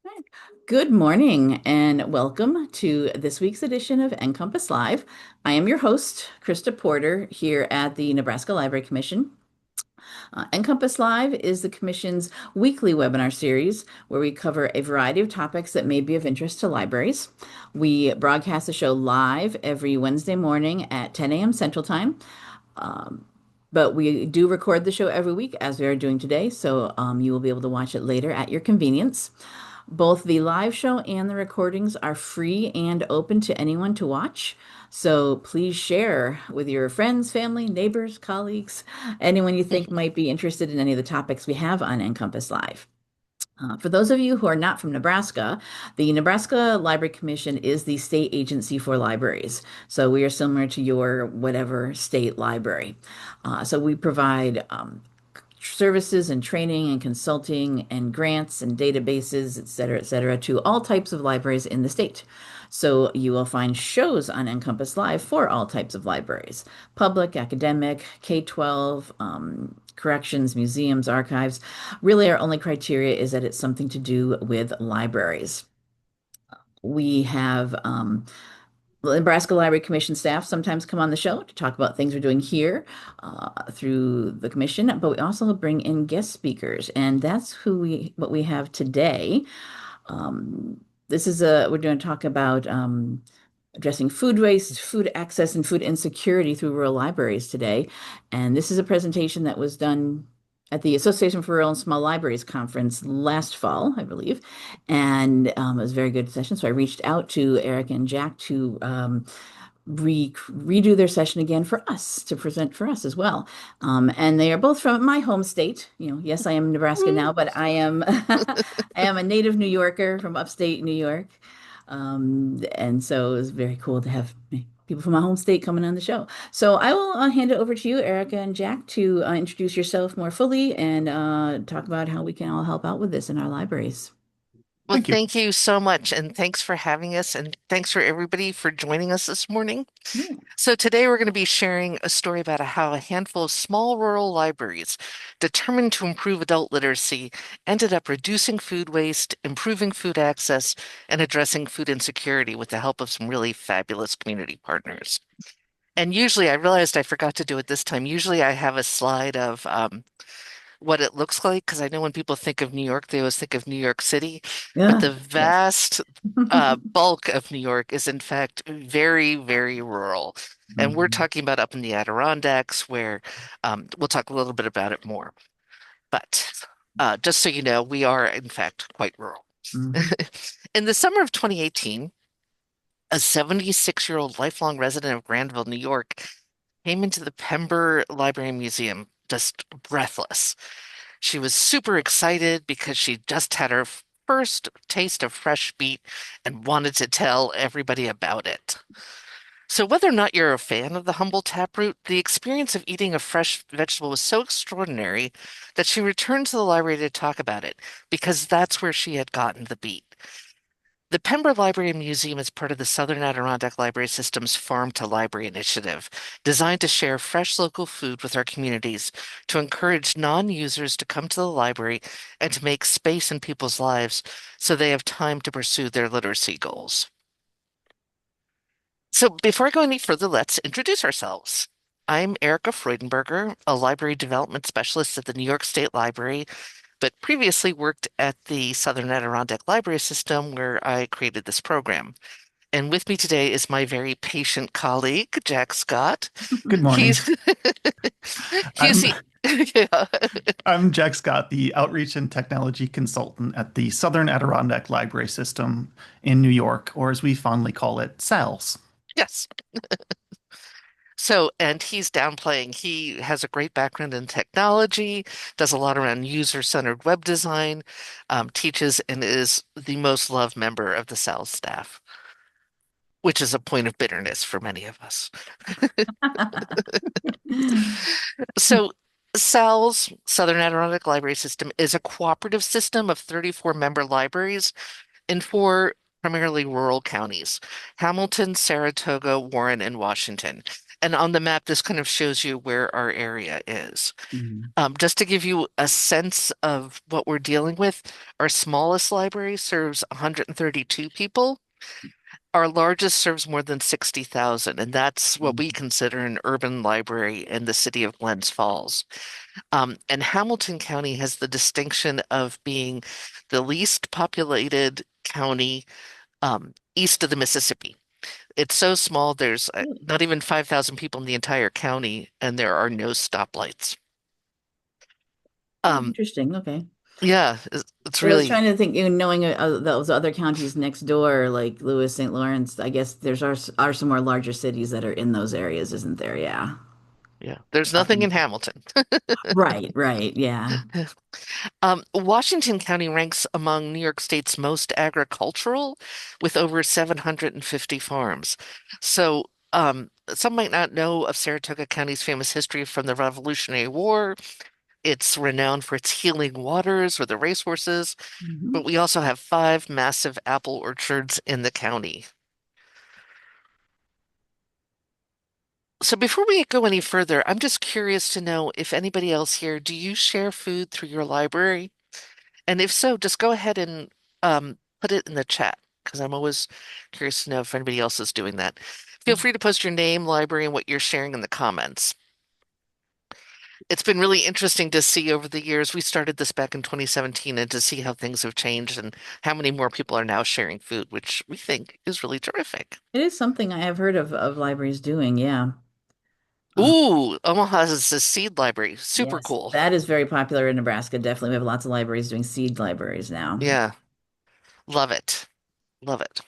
Right. Good morning and welcome to this week's edition of NCompass Live. I am your host, Krista Porter, here at the Nebraska Library Commission. NCompass Live is the Commission's weekly webinar series where we cover a variety of topics that may be of interest to libraries. We broadcast the show live every Wednesday morning at 10 a.m. Central Time. Um, but we do record the show every week as we are doing today, so you will be able to watch it later at your convenience. Both the live show and the recordings are free and open to anyone to watch. So please share with your friends, family, neighbors, colleagues, anyone you think might be interested in any of the topics we have on Encompass Live. For those of you who are not from Nebraska, the Nebraska Library Commission is the state agency for libraries. So we are similar to your whatever state library. So we provide services and training and consulting and grants and databases, et cetera, to all types of libraries in the state. So you will find shows on Encompass Live for all types of libraries, public, academic, K-12, corrections, museums, archives. Really, our only criteria is that it's something to do with libraries. We have the Nebraska Library Commission staff sometimes come on the show to talk about things we're doing here through the commission, but we also bring in guest speakers, and that's what we have today. This is we're going to talk about addressing food waste, food access, and food insecurity through rural libraries today. And this is a presentation that was done at the Association for Rural and Small Libraries conference last fall, I believe. And it was a very good session. So I reached out to Eric and Jack to redo their session again for us to present for us as well. And they are both from my home state. You know, yes, I am in Nebraska now, but I am I am a native New Yorker from upstate New York. And so it was very cool to have people from my home state coming on the show. So I will hand it over to you, Erica and Jack, to introduce yourself more fully and talk about how we can all help out with this in our libraries. Well, Thank you. thank you so much, and thanks for having us, and thanks for everybody for joining us this morning. Yeah. So, today we're going to be sharing a story about how a handful of small rural libraries, determined to improve adult literacy, ended up reducing food waste, improving food access, and addressing food insecurity with the help of some really fabulous community partners. And usually, I realized I forgot to do it this time. Usually, I have a slide of what it looks like because I know when people think of New York, they always think of New York City, but Yeah. the Yes. vast bulk of New York is in fact very, very rural. And we're Mhm. talking about up in the Adirondacks where we'll talk a little bit about it more. But just so you know, we are in fact quite rural. Mhm. In the summer of 2018, a 76-year-old lifelong resident of Granville, New York, came into the Pember Library and Museum just breathless. She was super excited because she just had her first taste of fresh meat and wanted to tell everybody about it. So, whether or not you're a fan of the humble taproot, the experience of eating a fresh vegetable was so extraordinary that she returned to the library to talk about it because that's where she had gotten the beat. The Pember Library and Museum is part of the Southern Adirondack Library System's Farm to Library initiative, designed to share fresh local food with our communities, to encourage non-users to come to the library and to make space in people's lives so they have time to pursue their literacy goals. So before I go any further, let's introduce ourselves. I'm Erica Freudenberger, a library development specialist at the New York State Library, but previously worked at the Southern Adirondack Library System where I created this program. And with me today is my very patient colleague, Jack Scott. Good morning. He's he's I'm the yeah. I'm Jack Scott, the Outreach and Technology Consultant at the Southern Adirondack Library System in New York, or as we fondly call it, SALS. Yes. So, and he's downplaying. He has a great background in technology, does a lot around user-centered web design, teaches, and is the most loved member of the SALS staff, which is a point of bitterness for many of us. So, SALS, Southern Adirondack Library System, is a cooperative system of 34 member libraries in four primarily rural counties: Hamilton, Saratoga, Warren, and Washington. And on the map, this kind of shows you where our area is. Mhm. Just to give you a sense of what we're dealing with, our smallest library serves 132 people. Our largest serves more than 60,000, and that's what we consider an urban library in the city of Glens Falls. And Hamilton County has the distinction of being the least populated county east of the Mississippi. It's so small, there's Really? not even 5,000 people in the entire county, and there are no stoplights. Oh, Um, interesting. Okay. yeah, it's But I was really, trying to think, knowing those other counties next door, like Lewis, St. Lawrence, I guess are some more larger cities that are in those areas, isn't there? Yeah. yeah, there's nothing Okay. in Hamilton. Right, right. Yeah. Washington County ranks among New York State's most agricultural, with over 750 farms. So, some might not know of Saratoga County's famous history from the Revolutionary War. It's renowned for its healing waters or the racehorses, Mhm. but we also have five massive apple orchards in the county. So before we go any further, I'm just curious to know if anybody else here, do you share food through your library? And if so, just go ahead and put it in the chat because I'm always curious to know if anybody else is doing that. Feel free to post your name, library, and what you're sharing in the comments. It's been really interesting to see over the years. We started this back in 2017 and to see how things have changed and how many more people are now sharing food, which we think is really terrific. It is something I have heard of libraries doing. Yeah. Uh, Ooh, Omaha has a seed library. Super yes, cool. that is very popular in Nebraska. Definitely, we have lots of libraries doing seed libraries now. Yeah, love it. Love it.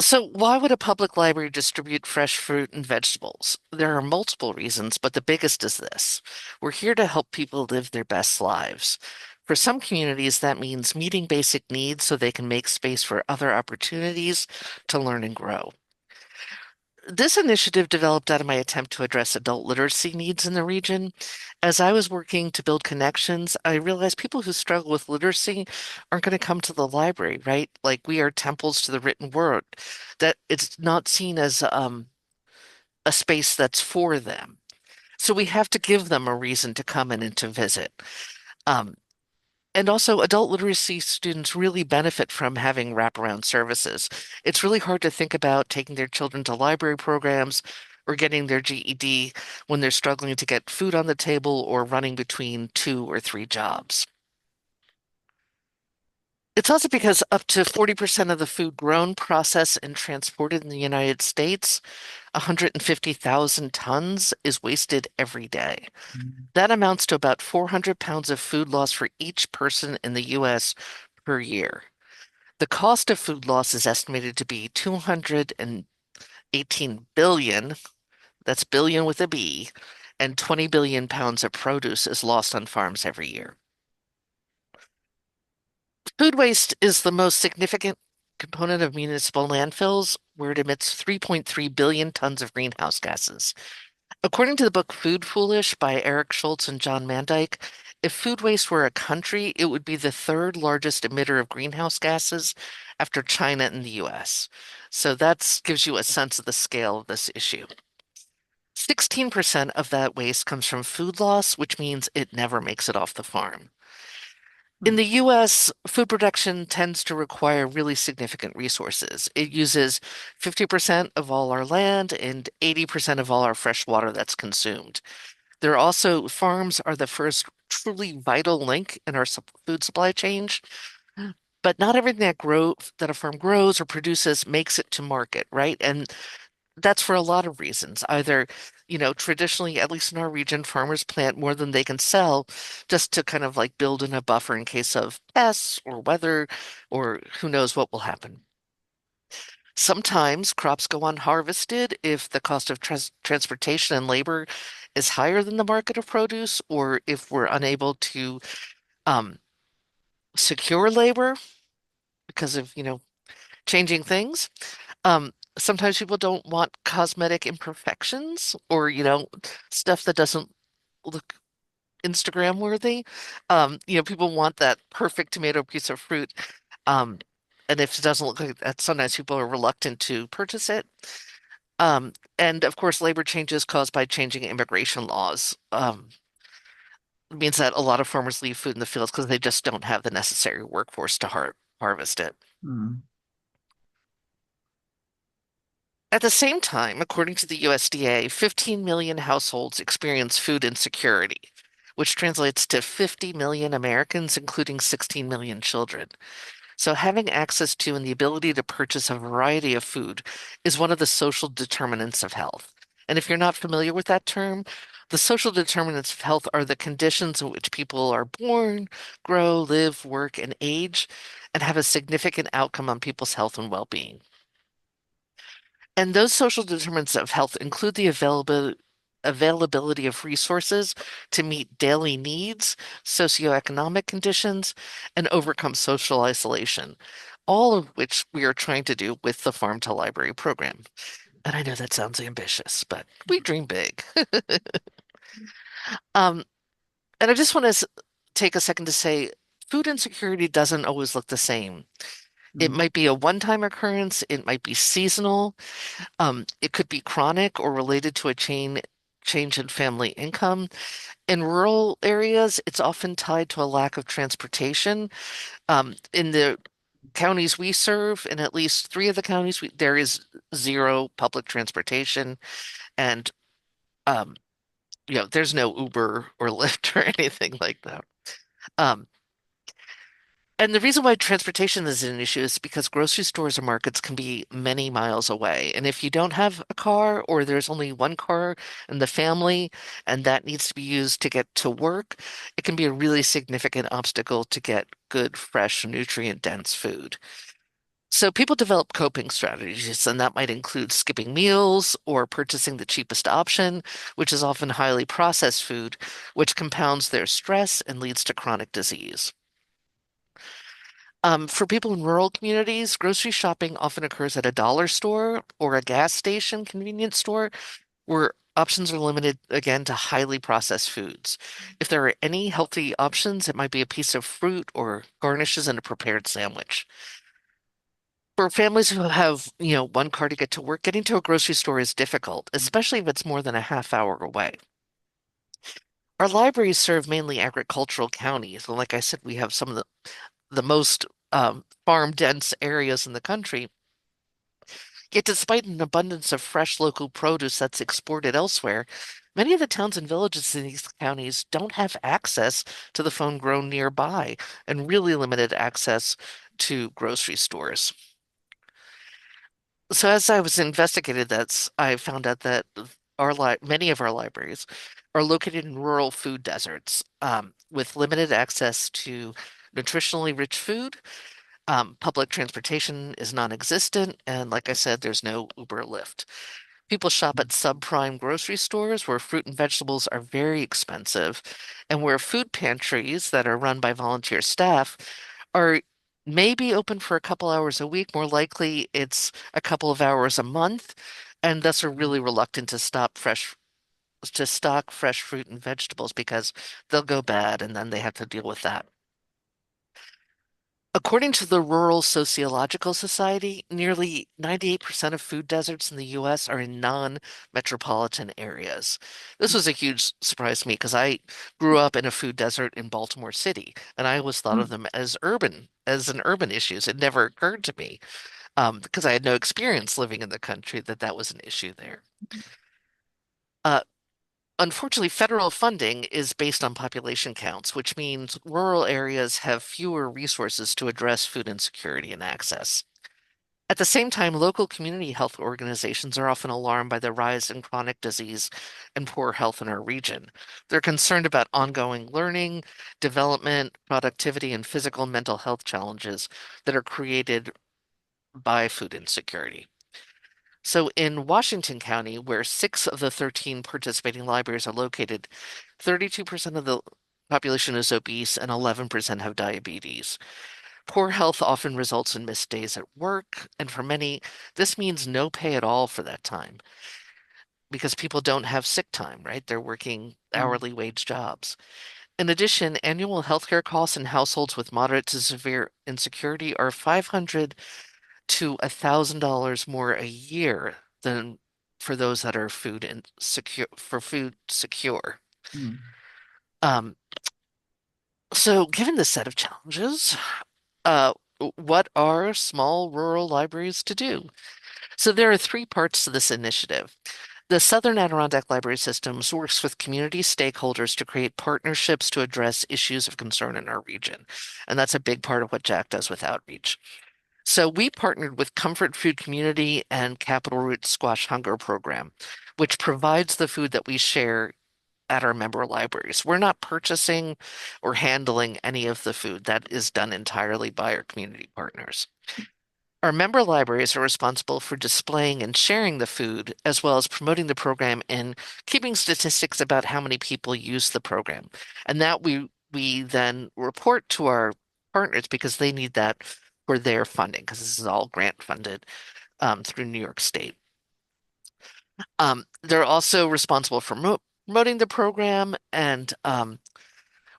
So, why would a public library distribute fresh fruit and vegetables? There are multiple reasons, but the biggest is this. We're here to help people live their best lives. For some communities, that means meeting basic needs so they can make space for other opportunities to learn and grow. This initiative developed out of my attempt to address adult literacy needs in the region. As I was working to build connections, I realized people who struggle with literacy aren't going to come to the library, right? Like we are temples to the written word, that it's not seen as a space that's for them. So we have to give them a reason to come in and to visit. Um, and also, adult literacy students really benefit from having wraparound services. It's really hard to think about taking their children to library programs or getting their GED when they're struggling to get food on the table or running between two or three jobs. It's also because up to 40% of the food grown, processed, and transported in the United States, 150,000 tons, is wasted every day. That amounts to about 400 pounds of food loss for each person in the US per year. The cost of food loss is estimated to be 218 billion, that's billion with a B, and 20 billion pounds of produce is lost on farms every year. Food waste is the most significant component of municipal landfills, where it emits 3.3 billion tons of greenhouse gases. According to the book Food Foolish by Eric Schultz and John Mandyke, if food waste were a country, it would be the third largest emitter of greenhouse gases after China and the US. So that gives you a sense of the scale of this issue. 16% of that waste comes from food loss, which means it never makes it off the farm. In the US, food production tends to require really significant resources. It uses 50% of all our land and 80% of all our fresh water that's consumed. There are also farms are the first truly vital link in our food supply chain, but not everything that a farm grows or produces makes it to market, right? And that's for a lot of reasons. Either, traditionally, at least in our region, farmers plant more than they can sell just to kind of like build in a buffer in case of pests or weather or who knows what will happen. Sometimes crops go unharvested if the cost of transportation and labor is higher than the market of produce, or if we're unable to um, secure labor because of, changing things. Sometimes people don't want cosmetic imperfections or, stuff that doesn't look Instagram worthy. People want that perfect tomato piece of fruit. Um, and if it doesn't look like that, sometimes people are reluctant to purchase it. And of course, labor changes caused by changing immigration laws means that a lot of farmers leave food in the fields because they just don't have the necessary workforce to harvest it. Mm. At the same time, according to the USDA, 15 million households experience food insecurity, which translates to 50 million Americans, including 16 million children. So, having access to and the ability to purchase a variety of food is one of the social determinants of health. And if you're not familiar with that term, the social determinants of health are the conditions in which people are born, grow, live, work, and age, and have a significant outcome on people's health and well-being. And those social determinants of health include the availability of resources to meet daily needs, socioeconomic conditions, and overcome social isolation, all of which we are trying to do with the Farm to Library program. And I know that sounds ambitious, but we dream big. Um, and I just want to take a second to say food insecurity doesn't always look the same. It Mm. might be a one-time occurrence, it might be seasonal, it could be chronic or related to a change in family income. In rural areas, it's often tied to a lack of transportation. In the counties we serve, in at least three of the counties, there is zero public transportation, and um, there's no Uber or Lyft or anything like that. Um, And the reason why transportation is an issue is because grocery stores or markets can be many miles away. And if you don't have a car or there's only one car in the family and that needs to be used to get to work, it can be a really significant obstacle to get good, fresh, nutrient-dense food. So people develop coping strategies, and that might include skipping meals or purchasing the cheapest option, which is often highly processed food, which compounds their stress and leads to chronic disease. For people in rural communities, grocery shopping often occurs at a dollar store or a gas station convenience store where options are limited again to highly processed foods. If there are any healthy options, it might be a piece of fruit or garnishes in a prepared sandwich. For families who have, one car to get to work, getting to a grocery store is difficult, especially if it's more than a half hour away. Our libraries serve mainly agricultural counties. And like I said, we have some of the most farm dense areas in the country. Yet, despite an abundance of fresh local produce that's exported elsewhere, many of the towns and villages in these counties don't have access to the phone grown nearby and really limited access to grocery stores. So, as I was investigating this, I found out that many of our libraries are located in rural food deserts with limited access to nutritionally rich food. Public transportation is non-existent, and like I said, there's no Uber or Lyft. People shop at subprime grocery stores where fruit and vegetables are very expensive, and where food pantries that are run by volunteer staff are maybe open for a couple hours a week. More likely, it's a couple of hours a month, and thus are really reluctant to stock fresh fruit and vegetables because they'll go bad, and then they have to deal with that. According to the Rural Sociological Society, nearly 98% of food deserts in the US are in non-metropolitan areas. This was a huge surprise to me because I grew up in a food desert in Baltimore City, and I always thought of Mm. them as an urban issues. It never occurred to me, because I had no experience living in the country, that was an issue there. Uh, Unfortunately, federal funding is based on population counts, which means rural areas have fewer resources to address food insecurity and access. At the same time, local community health organizations are often alarmed by the rise in chronic disease and poor health in our region. They're concerned about ongoing learning, development, productivity, and physical and mental health challenges that are created by food insecurity. So in Washington County, where six of the 13 participating libraries are located, 32% of the population is obese and 11% have diabetes. Poor health often results in missed days at work, and for many, this means no pay at all for that time because people don't have sick time, right? They're working Mm. hourly wage jobs. In addition, annual healthcare costs in households with moderate to severe insecurity are $500 to $1,000 more a year than for those that are food insecure for food secure. Mm. Um, so given this set of challenges, uh, what are small rural libraries to do? So there are three parts to this initiative. The Southern Adirondack Library System works with community stakeholders to create partnerships to address issues of concern in our region. And that's a big part of what Jack does with outreach. So we partnered with Comfort Food Community and Capital Root Squash Hunger Program, which provides the food that we share at our member libraries. We're not purchasing or handling any of the food. That is done entirely by our community partners. Our member libraries are responsible for displaying and sharing the food, as well as promoting the program and keeping statistics about how many people use the program. And that we then report to our partners because they need that for their funding, because this is all grant funded through New York State. They're also responsible for promoting the program. And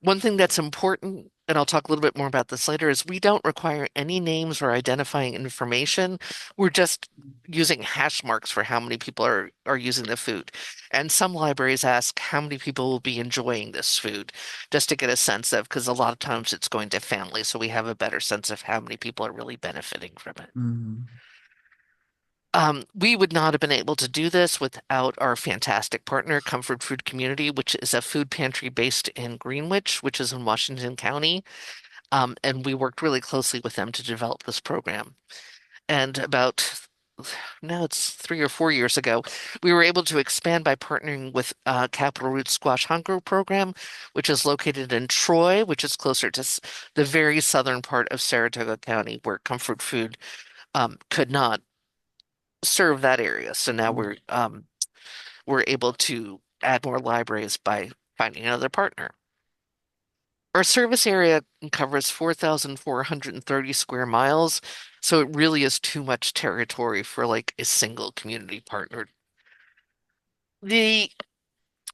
one thing that's important, and I'll talk a little bit more about this later, is we don't require any names or identifying information. We're just using hash marks for how many people are using the food. And some libraries ask how many people will be enjoying this food, just to get a sense of, because a lot of times it's going to families, so we have a better sense of how many people are really benefiting from it. Mm. We would not have been able to do this without our fantastic partner, Comfort Food Community, which is a food pantry based in Greenwich, which is in Washington County. And we worked really closely with them to develop this program. And about, now it's 3 or 4 years ago, we were able to expand by partnering with Capital Root Squash Hunger Program, which is located in Troy, which is closer to the very southern part of Saratoga County, where Comfort Food could not serve that area. So now we're able to add more libraries by finding another partner. Our service area covers 4,430 square miles, so it really is too much territory for like a single community partner. The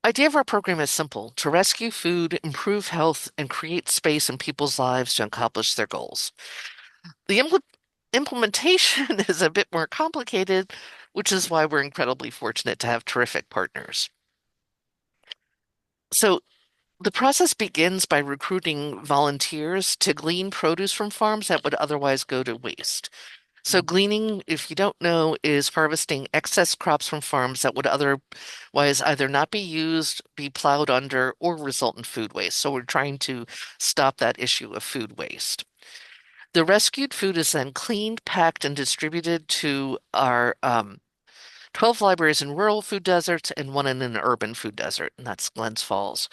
idea of our program is simple: to rescue food, improve health, and create space in people's lives to accomplish their goals. The implementation is a bit more complicated, which is why we're incredibly fortunate to have terrific partners. So the process begins by recruiting volunteers to glean produce from farms that would otherwise go to waste. So gleaning, if you don't know, is harvesting excess crops from farms that would otherwise either not be used, be plowed under, or result in food waste. So we're trying to stop that issue of food waste. The rescued food is then cleaned, packed, and distributed to our 12 libraries in rural food deserts and one in an urban food desert, and that's Glens Falls.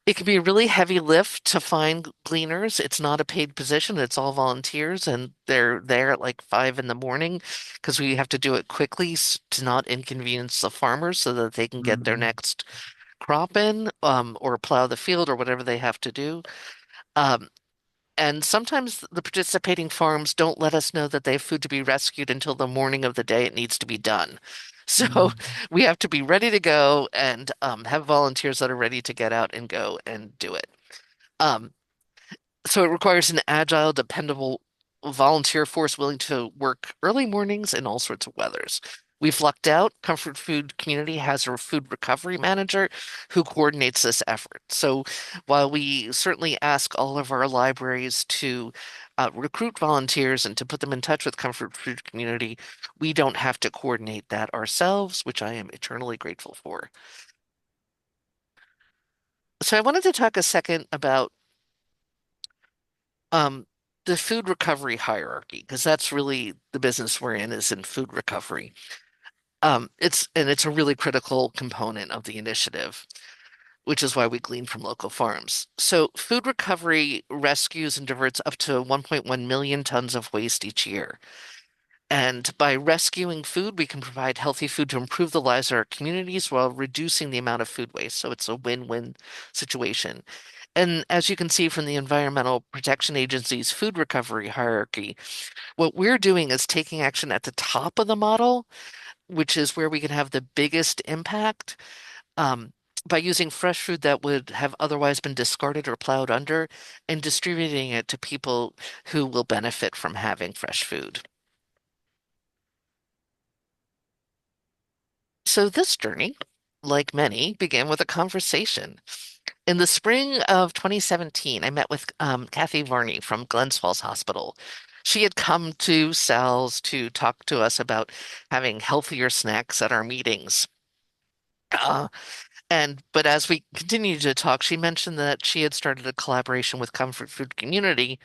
It can be a really heavy lift to find gleaners. It's not a paid position, it's all volunteers, and they're there at like 5 in the morning because we have to do it quickly to not inconvenience the farmers so that they can get their Mm. next crop in, or plow the field or whatever they have to do. Um, and sometimes the participating farms don't let us know that they have food to be rescued until the morning of the day it needs to be done. So Mm. we have to be ready to go and have volunteers that are ready to get out and go and do it. Um, so it requires an agile, dependable volunteer force willing to work early mornings in all sorts of weathers. We've lucked out. Comfort Food Community has a food recovery manager who coordinates this effort. So while we certainly ask all of our libraries to recruit volunteers and to put them in touch with Comfort Food Community, we don't have to coordinate that ourselves, which I am eternally grateful for. So I wanted to talk a second about um, the food recovery hierarchy, because that's really the business we're in, is in food recovery. It's a really critical component of the initiative, which is why we glean from local farms. So food recovery rescues and diverts up to 1.1 million tons of waste each year. And by rescuing food, we can provide healthy food to improve the lives of our communities while reducing the amount of food waste. So it's a win-win situation. And as you can see from the Environmental Protection Agency's food recovery hierarchy, what we're doing is taking action at the top of the model, which is where we can have the biggest impact, um, by using fresh food that would have otherwise been discarded or plowed under and distributing it to people who will benefit from having fresh food. So this journey, like many, began with a conversation. In the spring of 2017, I met with Kathy Varney from Glens Falls Hospital. She had come to Sal's to talk to us about having healthier snacks at our meetings. Uh, but as we continued to talk, she mentioned that she had started a collaboration with Comfort Food Community,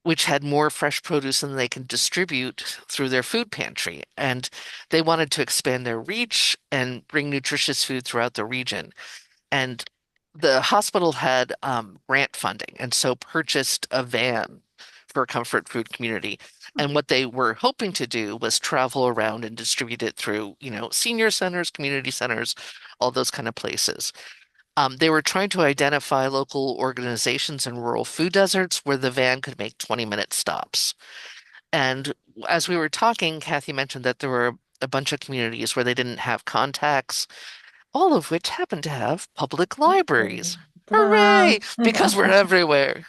which had more fresh produce than they can distribute through their food pantry. And they wanted to expand their reach and bring nutritious food throughout the region. And the hospital had grant funding, and so purchased a van for Comfort Food Community. And what they were hoping to do was travel around and distribute it through, senior centers, community centers, all those kind of places. They were trying to identify local organizations in rural food deserts where the van could make 20-minute stops. And as we were talking, Kathy mentioned that there were a bunch of communities where they didn't have contacts, all of which happen to have public libraries. Ta-da! Hooray! Because we're everywhere.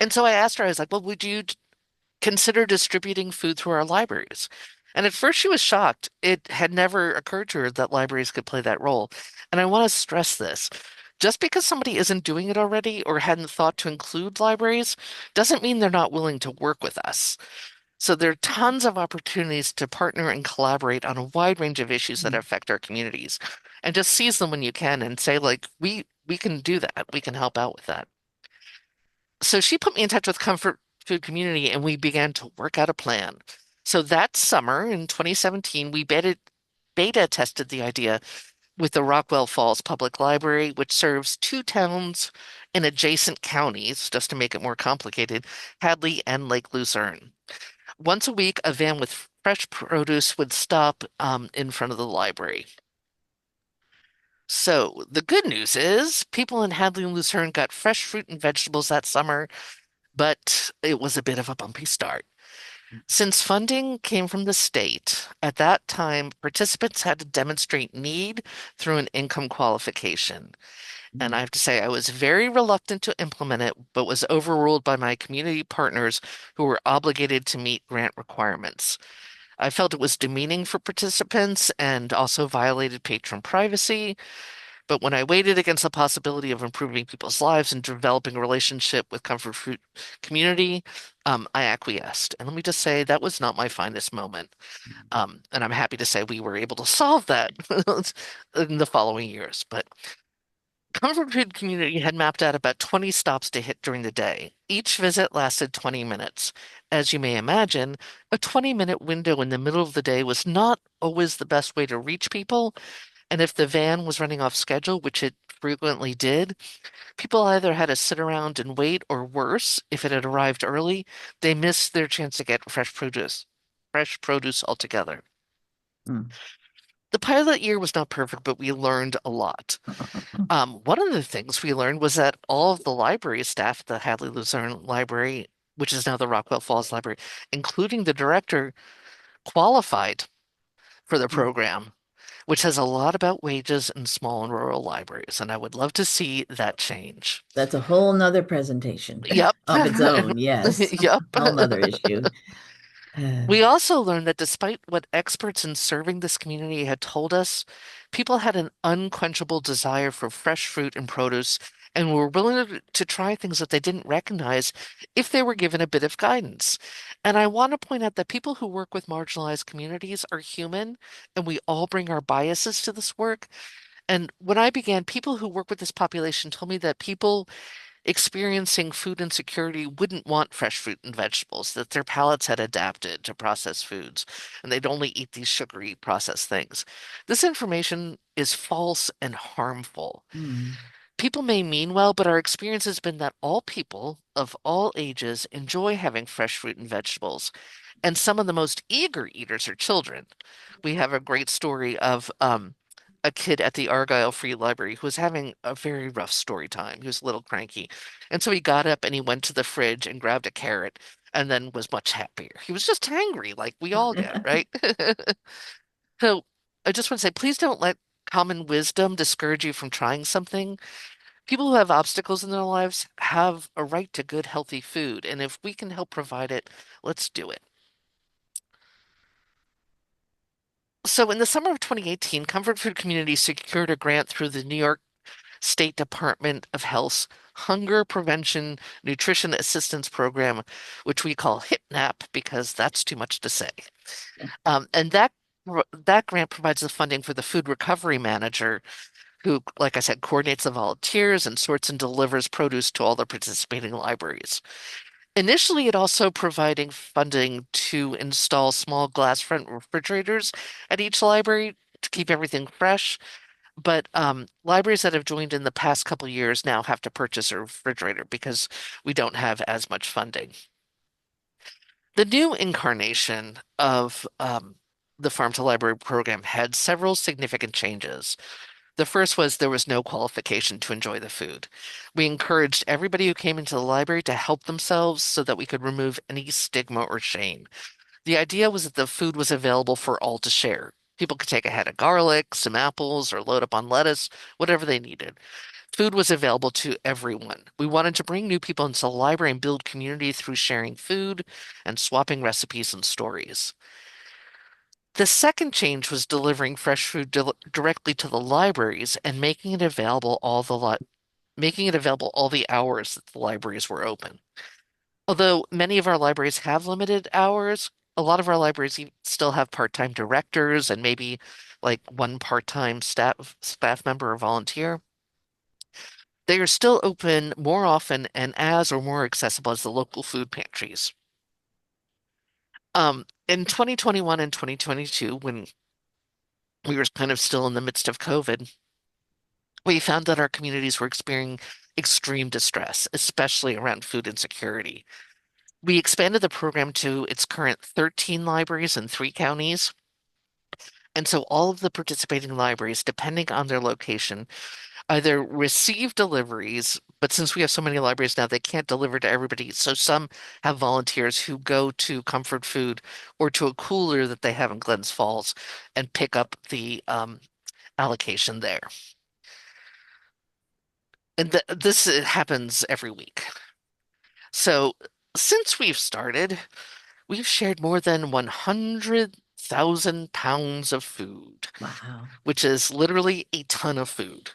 And so I asked her, I was like, well, would you consider distributing food through our libraries? And at first she was shocked. It had never occurred to her that libraries could play that role. And I want to stress this. Just because somebody isn't doing it already or hadn't thought to include libraries doesn't mean they're not willing to work with us. So there are tons of opportunities to partner and collaborate on a wide range of issues that affect our communities. And just seize them when you can and say, like, we can do that. We can help out with that. So she put me in touch with Comfort Food Community and we began to work out a plan. So that summer in 2017, we beta tested the idea with the Rockwell Falls Public Library, which serves two towns in adjacent counties, just to make it more complicated, Hadley and Lake Luzerne. Once a week, a van with fresh produce would stop in front of the library. So the good news is people in Hadley and Lucerne got fresh fruit and vegetables that summer, but it was a bit of a bumpy start. Since funding came from the state, at that time, participants had to demonstrate need through an income qualification. And I have to say, I was very reluctant to implement it, but was overruled by my community partners who were obligated to meet grant requirements. I felt it was demeaning for participants and also violated patron privacy. But when I weighed it against the possibility of improving people's lives and developing a relationship with Comfort Food Community, I acquiesced. And let me just say, that was not my finest moment. And I'm happy to say we were able to solve that in the following years. But Comfort Food Community had mapped out about 20 stops to hit during the day. Each visit lasted 20 minutes. As you may imagine, a 20-minute window in the middle of the day was not always the best way to reach people, and if the van was running off schedule, which it frequently did, people either had to sit around and wait, or worse, if it had arrived early, they missed their chance to get fresh produce altogether. Mm. The pilot year was not perfect, but we learned a lot. One of the things we learned was that all of the library staff at the Hadley Luzerne Library, which is now the Rockwell Falls Library, including the director, qualified for the program, which says a lot about wages in small and rural libraries. And I would love to see that change. That's a whole nother presentation Yep. of its own. Yes. Yep. Whole nother issue. We also learned that despite what experts in serving this community had told us, people had an unquenchable desire for fresh fruit and produce and were willing to try things that they didn't recognize if they were given a bit of guidance. And I want to point out that people who work with marginalized communities are human, and we all bring our biases to this work. And when I began, people who work with this population told me that people experiencing food insecurity wouldn't want fresh fruit and vegetables, that their palates had adapted to processed foods, and they'd only eat these sugary processed things. This information is false and harmful. Mm. People may mean well, but our experience has been that all people of all ages enjoy having fresh fruit and vegetables, and some of the most eager eaters are children. We have a great story of a kid at the Argyle Free Library who was having a very rough story time. He was a little cranky. And so he got up and he went to the fridge and grabbed a carrot and then was much happier. He was just hangry, like we all get, right? So I just want to say, please don't let common wisdom discourage you from trying something. People who have obstacles in their lives have a right to good, healthy food. And if we can help provide it, let's do it. So in the summer of 2018, Comfort Food Community secured a grant through the New York State Department of Health's Hunger Prevention Nutrition Assistance Program, which we call HIPNAP because that's too much to say. And that grant provides the funding for the food recovery manager, who, like I said, coordinates the volunteers and sorts and delivers produce to all the participating libraries. Initially, it also providing funding to install small glass front refrigerators at each library to keep everything fresh. But libraries that have joined in the past couple years now have to purchase a refrigerator because we don't have as much funding. The new incarnation of the Farm to Library program had several significant changes. The first was there was no qualification to enjoy the food. We encouraged everybody who came into the library to help themselves so that we could remove any stigma or shame. The idea was that the food was available for all to share. People could take a head of garlic, some apples, or load up on lettuce, whatever they needed. Food was available to everyone. We wanted to bring new people into the library and build community through sharing food and swapping recipes and stories. The second change was delivering fresh food directly to the libraries and making it available all the hours that the libraries were open. Although many of our libraries have limited hours, a lot of our libraries still have part-time directors and maybe like one part-time staff member or volunteer. They are still open more often and as or more accessible as the local food pantries. In 2021 and 2022, when we were kind of still in the midst of COVID, we found that our communities were experiencing extreme distress, especially around food insecurity. We expanded the program to its current 13 libraries in 3 counties. And so all of the participating libraries, depending on their location, either receive deliveries, but since we have so many libraries now, they can't deliver to everybody. So some have volunteers who go to Comfort Food or to a cooler that they have in Glens Falls and pick up the allocation there. And this happens every week. So since we've started, we've shared more than 100,000 pounds of food, Wow. which is literally a ton of food.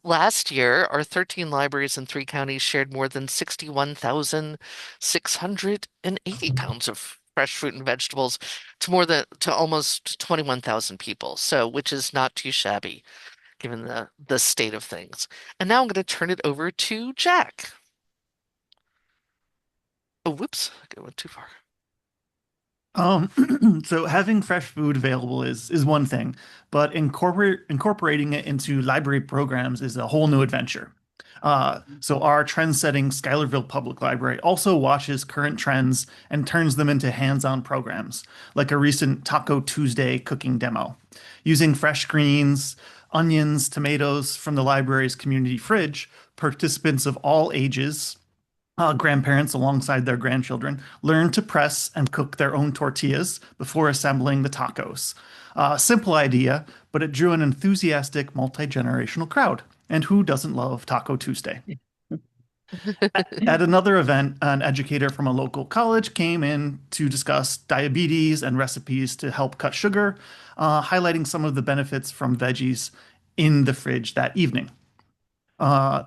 Last year, our 13 libraries in 3 counties shared more than 61,680 pounds of fresh fruit and vegetables to almost 21,000 people. So, which is not too shabby given the state of things. And now I'm going to turn it over to Jack. Oh, whoops, I went too far. So having fresh food available is one thing, but incorporating it into library programs is a whole new adventure. So our trend-setting Schuylerville Public Library also watches current trends and turns them into hands-on programs, like a recent Taco Tuesday cooking demo. Using fresh greens, onions, tomatoes from the library's community fridge, participants of all ages grandparents alongside their grandchildren learn to press and cook their own tortillas before assembling the tacos. Simple idea, but it drew an enthusiastic multi-generational crowd. And who doesn't love Taco Tuesday? At another event, an educator from a local college came in to discuss diabetes and recipes to help cut sugar, highlighting some of the benefits from veggies in the fridge that evening. Uh,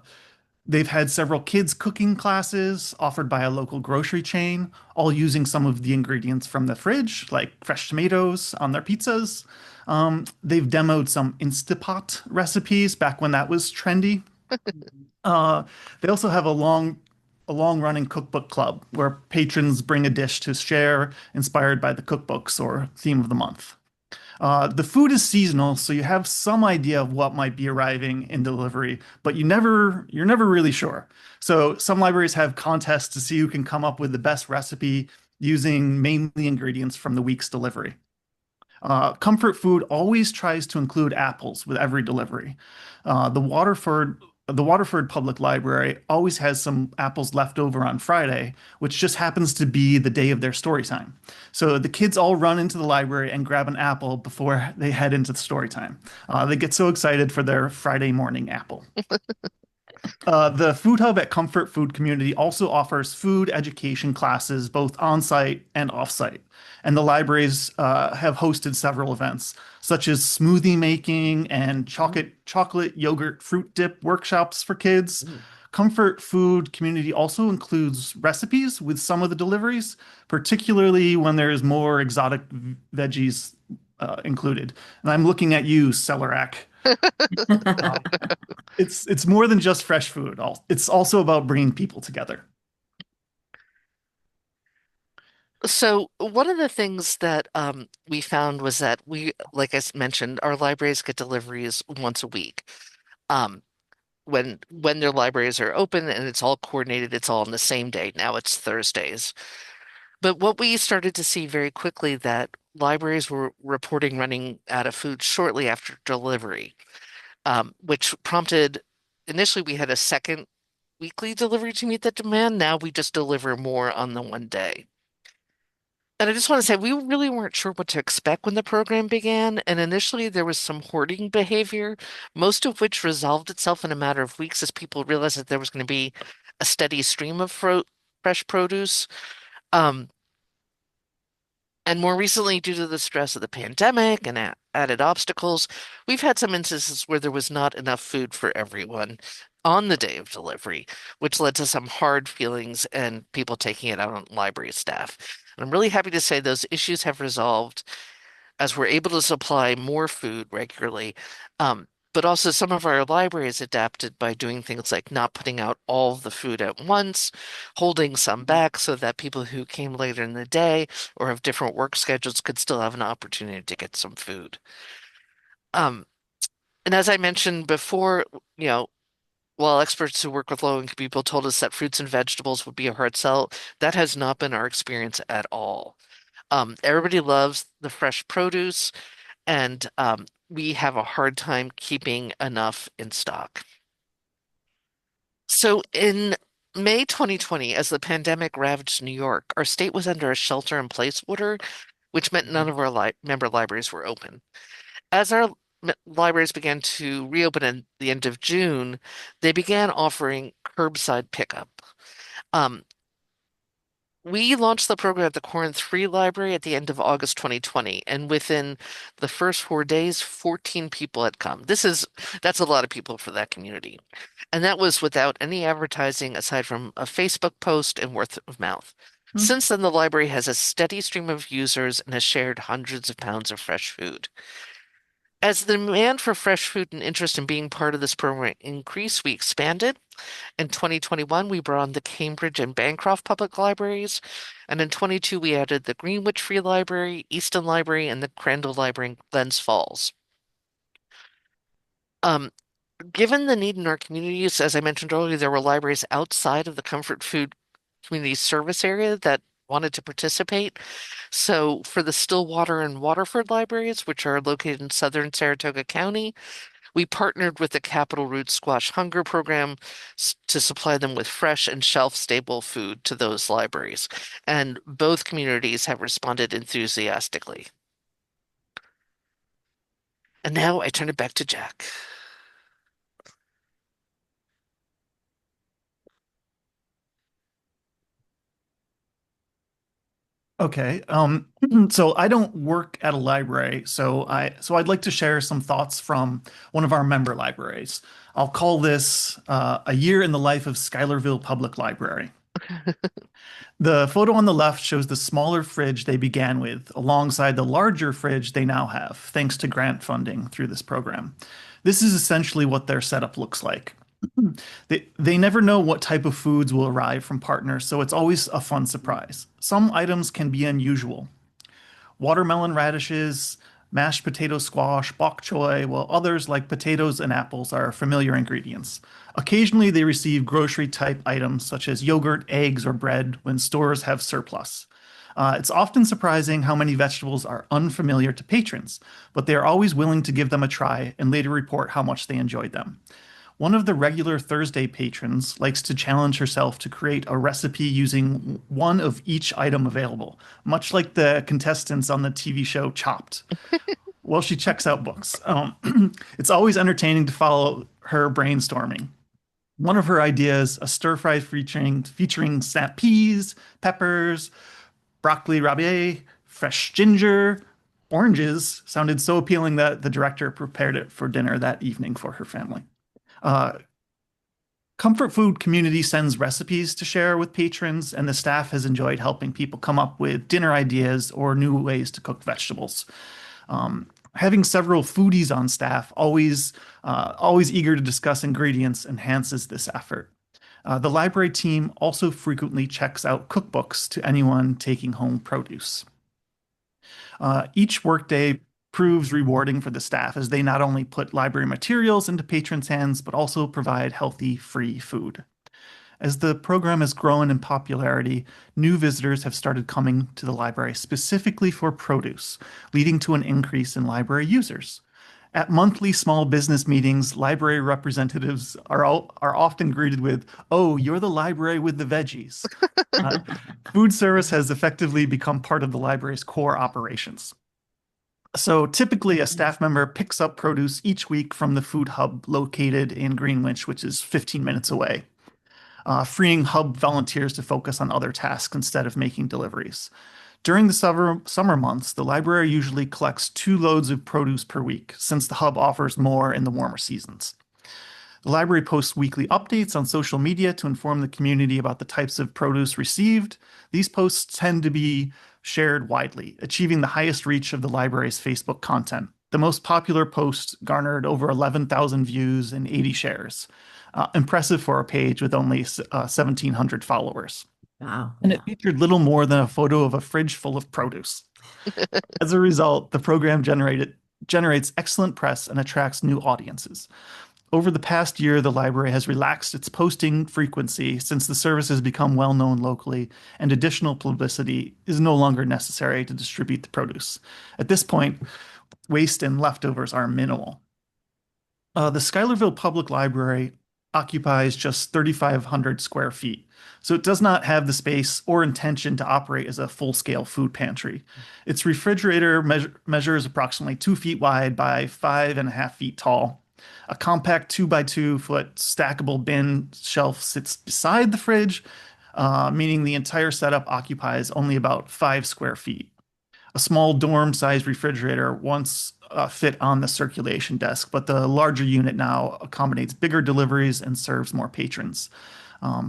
They've had several kids cooking classes offered by a local grocery chain, all using some of the ingredients from the fridge, like fresh tomatoes on their pizzas. They've demoed some Instapot recipes back when that was trendy. Uh, they also have a long-running cookbook club where patrons bring a dish to share, inspired by the cookbooks or theme of the month. The food is seasonal, so you have some idea of what might be arriving in delivery, but you're never really sure. So some libraries have contests to see who can come up with the best recipe using mainly ingredients from the week's delivery. Comfort Food always tries to include apples with every delivery. The Waterford Public Library always has some apples left over on Friday, which just happens to be the day of their story time. So the kids all run into the library and grab an apple before they head into the story time. They get so excited for their Friday morning apple. The Food Hub at Comfort Food Community also offers food education classes both on-site and off-site. And the libraries have hosted several events, such as smoothie making and chocolate yogurt fruit dip workshops for kids. Mm. Comfort Food Community also includes recipes with some of the deliveries, particularly when there's more exotic veggies included. And I'm looking at you, Celorac. Um, it's more than just fresh food. It's also about bringing people together. So one of the things that we found was that like mentioned, our libraries get deliveries once a week. Um, when their libraries are open and it's all coordinated, it's all on the same day. Now it's Thursdays. But what we started to see very quickly that libraries were reporting running out of food shortly after delivery, which prompted initially we had a second weekly delivery to meet that demand. Now we just deliver more on the one day. And I just want to say, we really weren't sure what to expect when the program began. And initially, there was some hoarding behavior, most of which resolved itself in a matter of weeks as people realized that there was going to be a steady stream of fresh produce. Um, and more recently, due to the stress of the pandemic and added obstacles, we've had some instances where there was not enough food for everyone on the day of delivery, which led to some hard feelings and people taking it out on library staff. And I'm really happy to say those issues have resolved as we're able to supply more food regularly. But also, some of our libraries adapted by doing things like not putting out all of the food at once, holding some back so that people who came later in the day or have different work schedules could still have an opportunity to get some food. Um, and as I mentioned before, you know, while experts who work with low-income people told us that fruits and vegetables would be a hard sell, that has not been our experience at all. Everybody loves the fresh produce, and we have a hard time keeping enough in stock. So in May 2020, as the pandemic ravaged New York, our state was under a shelter-in-place order, which meant none of our li member libraries were open. As our libraries began to reopen at the end of June, they began offering curbside pickup. Um, We launched the program at the Corinth Free Library at the end of August 2020, and within the first 4 days, 14 people had come. That's a lot of people for that community. And that was without any advertising aside from a Facebook post and word of mouth. Mm. Since then, the library has a steady stream of users and has shared hundreds of pounds of fresh food. As the demand for fresh food and interest in being part of this program increased, we expanded. In 2021, we brought on the Cambridge and Bancroft Public Libraries. And in 22, we added the Greenwich Free Library, Easton Library, and the Crandall Library in Glens Falls. Um, Given the need in our communities, as I mentioned earlier, there were libraries outside of the comfort food community service area that wanted to participate. So for the Stillwater and Waterford libraries, which are located in southern Saratoga County, we partnered with the Capital Root Squash Hunger Program to supply them with fresh and shelf-stable food to those libraries. And both communities have responded enthusiastically. And now I turn it back to Jack. Okay. So I don't work at a library, so I'd like to share some thoughts from one of our member libraries. I'll call this a year in the life of Schuylerville Public Library. The photo on the left shows the smaller fridge they began with, alongside the larger fridge they now have, thanks to grant funding through this program. This is essentially what their setup looks like. They never know what type of foods will arrive from partners, so it's always a fun surprise. Some items can be unusual. Watermelon radishes, mashed potato squash, bok choy, while others like potatoes and apples are familiar ingredients. Occasionally, they receive grocery type items such as yogurt, eggs, or bread when stores have surplus. It's often surprising how many vegetables are unfamiliar to patrons, but they are always willing to give them a try and later report how much they enjoyed them. One of the regular Thursday patrons likes to challenge herself to create a recipe using one of each item available, much like the contestants on the TV show Chopped, while she checks out books. It's always entertaining to follow her brainstorming. One of her ideas, a stir fry featuring snap peas, peppers, broccoli rabe, fresh ginger, oranges, sounded so appealing that the director prepared it for dinner that evening for her family. Uh, Comfort Food Community sends recipes to share with patrons, and the staff has enjoyed helping people come up with dinner ideas or new ways to cook vegetables. Having several foodies on staff, always eager to discuss ingredients, enhances this effort. The library team also frequently checks out cookbooks to anyone taking home produce. Each workday proves rewarding for the staff as they not only put library materials into patrons' hands, but also provide healthy, free food. As the program has grown in popularity, new visitors have started coming to the library specifically for produce, leading to an increase in library users. At monthly small business meetings, library representatives are often greeted with, "Oh, you're the library with the veggies." Uh, Food service has effectively become part of the library's core operations. So typically, a staff member picks up produce each week from the food hub located in Greenwich, which is 15 minutes away, freeing hub volunteers to focus on other tasks instead of making deliveries. During the summer months, the library usually collects 2 loads of produce per week, since the hub offers more in the warmer seasons. The library posts weekly updates on social media to inform the community about the types of produce received. These posts tend to be shared widely, achieving the highest reach of the library's Facebook content. The most popular post garnered over 11,000 views and 80 shares. Impressive for a page with only 1,700 followers. Wow. And Yeah. it featured little more than a photo of a fridge full of produce. As a result, the program generates excellent press and attracts new audiences. Over the past year, the library has relaxed its posting frequency since the service has become well known locally, and additional publicity is no longer necessary to distribute the produce. At this point, waste and leftovers are minimal. The Schuylerville Public Library occupies just 3,500 square feet, so it does not have the space or intention to operate as a full-scale food pantry. Its refrigerator measures approximately 2 feet wide by 5.5 feet tall. A compact 2 by 2 foot stackable bin shelf sits beside the fridge, meaning the entire setup occupies only about 5 square feet. A small dorm-sized refrigerator once fit on the circulation desk, but the larger unit now accommodates bigger deliveries and serves more patrons.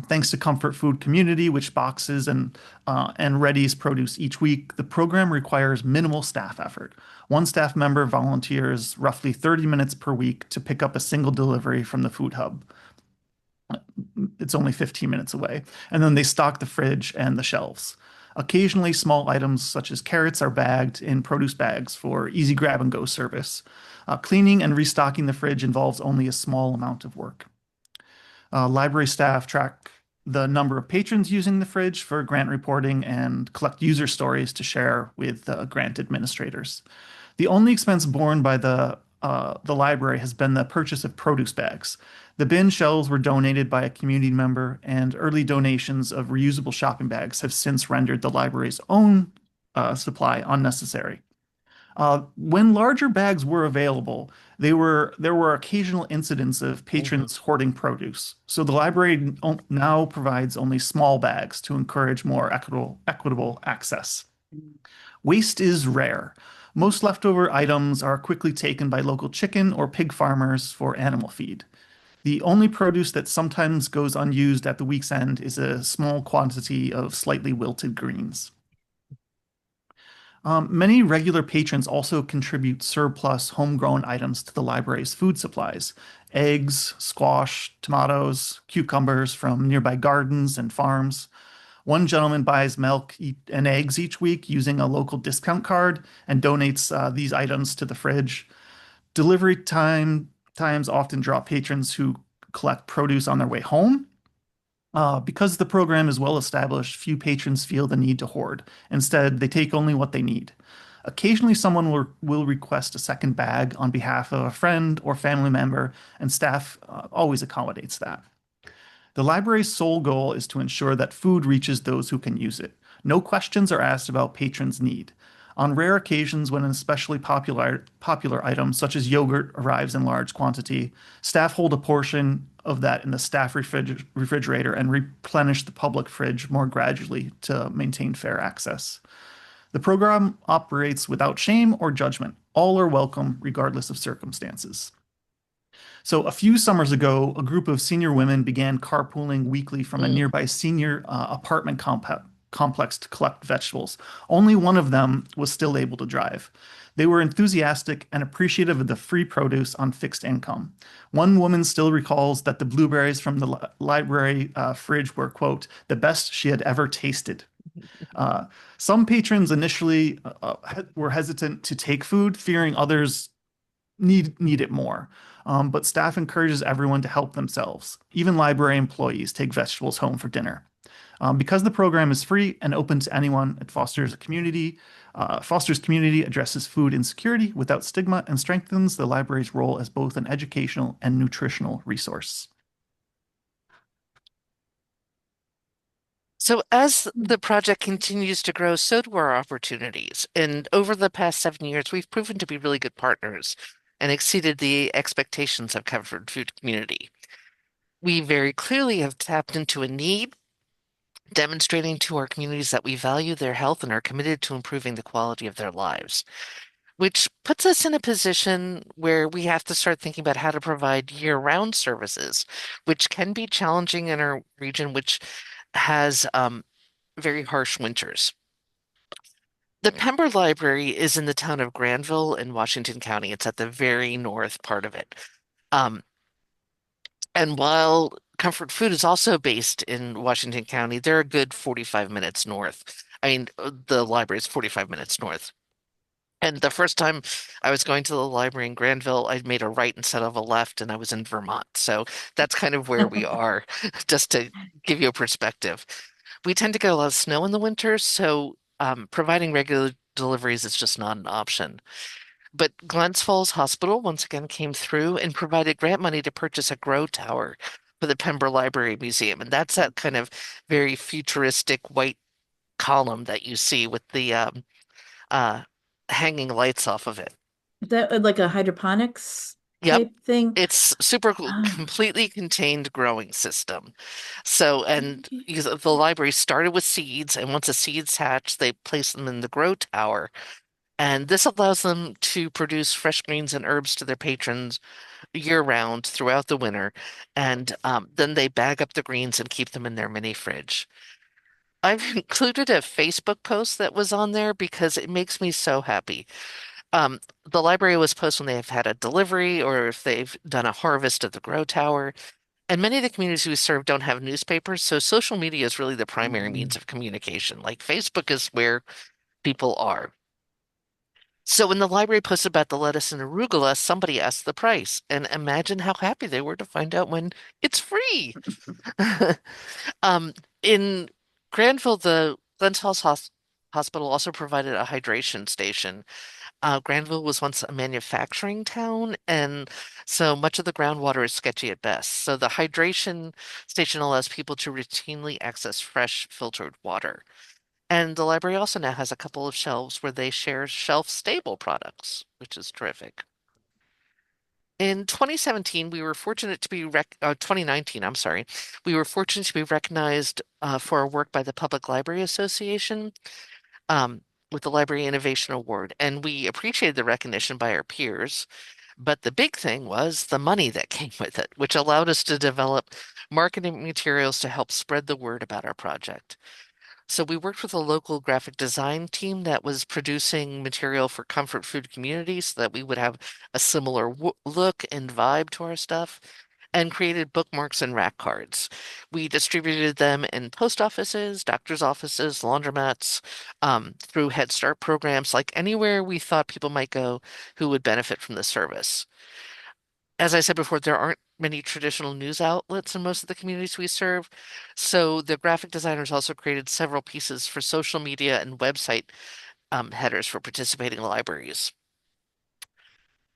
Thanks to Comfort Food Community, which boxes and readies produce each week, the program requires minimal staff effort. One staff member volunteers roughly 30 minutes per week to pick up a single delivery from the food hub. It's only 15 minutes away. And then they stock the fridge and the shelves. Occasionally, small items such as carrots are bagged in produce bags for easy grab and go service. Cleaning and restocking the fridge involves only a small amount of work. Library staff track the number of patrons using the fridge for grant reporting and collect user stories to share with grant administrators. The only expense borne by the library has been the purchase of produce bags. The bin shelves were donated by a community member, and early donations of reusable shopping bags have since rendered the library's own supply unnecessary. When larger bags were available, there were occasional incidents of patrons hoarding produce. So the library now provides only small bags to encourage more equitable access. Waste is rare. Most leftover items are quickly taken by local chicken or pig farmers for animal feed. The only produce that sometimes goes unused at the week's end is a small quantity of slightly wilted greens. Many regular patrons also contribute surplus homegrown items to the library's food supplies: eggs, squash, tomatoes, cucumbers from nearby gardens and farms. One gentleman buys milk and eggs each week using a local discount card and donates these items to the fridge. Delivery times often draw patrons who collect produce on their way home. Because the program is well established, few patrons feel the need to hoard. Instead, they take only what they need. Occasionally, someone will request a second bag on behalf of a friend or family member, and staff always accommodates that. The library's sole goal is to ensure that food reaches those who can use it. No questions are asked about patrons' need. On rare occasions, when an especially popular item, such as yogurt, arrives in large quantity, staff hold a portion of that in the staff refrigerator and replenish the public fridge more gradually to maintain fair access. The program operates without shame or judgment. All are welcome, regardless of circumstances. So, a few summers ago, a group of senior women began carpooling weekly from a Mm. nearby senior apartment complex to collect vegetables. Only one of them was still able to drive. They were enthusiastic and appreciative of the free produce on fixed income. One woman still recalls that the blueberries from the library fridge were, quote, the best she had ever tasted. Uh, some patrons initially were hesitant to take food, fearing others need it more. But staff encourages everyone to help themselves. Even library employees take vegetables home for dinner. Because the program is free and open to anyone, it fosters community, addresses food insecurity without stigma, and strengthens the library's role as both an educational and nutritional resource. So as the project continues to grow, so do our opportunities. And over the past 7 years, we've proven to be really good partners and exceeded the expectations of Comfort Food Community. We very clearly have tapped into a need, demonstrating to our communities that we value their health and are committed to improving the quality of their lives, which puts us in a position where we have to start thinking about how to provide year-round services, which can be challenging in our region, which has very harsh winters. The Pember Library is in the town of Granville in Washington County. It's at the very north part of it. Um, and while Comfort Food is also based in Washington County, they're a good 45 minutes north. I mean, the library is 45 minutes north. And the first time I was going to the library in Granville, I made a right instead of a left, and I was in Vermont. So that's kind of where we are, just to give you a perspective. We tend to get a lot of snow in the winter, so providing regular deliveries is just not an option. But Glens Falls Hospital once again came through and provided grant money to purchase a grow tower for the Pember Library Museum. And that's that kind of very futuristic white column that you see with the uh, hanging lights off of it. Is that like a hydroponics Yep. type thing? It's super cool, Ah, completely contained growing system. So, and the library started with seeds, and once the seeds hatch, they place them in the grow tower. And this allows them to produce fresh greens and herbs to their patrons year round throughout the winter. And then they bag up the greens and keep them in their mini fridge. I've included a Facebook post that was on there because it makes me so happy. The library was post when they've had a delivery or if they've done a harvest of the grow tower. And many of the communities we serve don't have newspapers, so social media is really the primary means of communication. Like Facebook is where people are. So when the library posted about the lettuce and arugula, somebody asked the price. And imagine how happy they were to find out when it's free. Um, in Granville, the Glens Falls Hospital also provided a hydration station. Granville was once a manufacturing town, and so much of the groundwater is sketchy at best. So the hydration station allows people to routinely access fresh filtered water. And the library also now has a couple of shelves where they share shelf-stable products, which is terrific. In 2017, we were fortunate to be 2019, I'm sorry. We were fortunate to be recognized for our work by the Public Library Association um, with the Library Innovation Award, and we appreciated the recognition by our peers. But the big thing was the money that came with it, which allowed us to develop marketing materials to help spread the word about our project. So we worked with a local graphic design team that was producing material for Comfort Food Community so that we would have a similar look and vibe to our stuff, and created bookmarks and rack cards. We distributed them in post offices, doctor's offices, laundromats, through Head Start programs, like anywhere we thought people might go who would benefit from the service. As I said before, there aren't many traditional news outlets in most of the communities we serve. So the graphic designers also created several pieces for social media and website headers for participating libraries.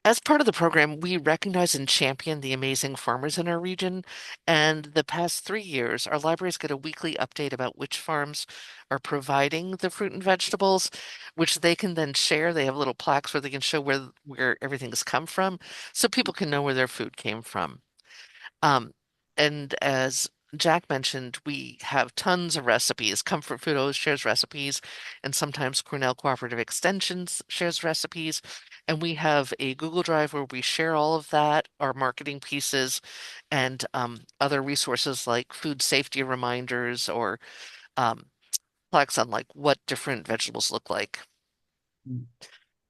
As part of the program, we recognize and champion the amazing farmers in our region. And the past 3 years, our libraries get a weekly update about which farms are providing the fruit and vegetables, which they can then share. They have little plaques where they can show where everything has come from, so people can know where their food came from. Um, and as Jack mentioned, we have tons of recipes. Comfort Food always shares recipes, and sometimes Cornell Cooperative Extensions shares recipes. And we have a Google Drive where we share all of that, our marketing pieces, and other resources like food safety reminders or um, plaques on like what different vegetables look like.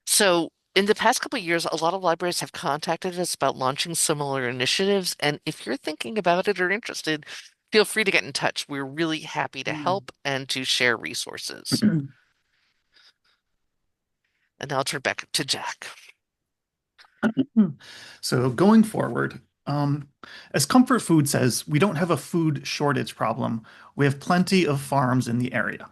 So, in the past couple of years, a lot of libraries have contacted us about launching similar initiatives. And if you're thinking about it or interested, feel free to get in touch. We're really happy to Mm. help and to share resources. And now I'll turn back to Jack. So going forward, as Comfort Food says, we don't have a food shortage problem. We have plenty of farms in the area.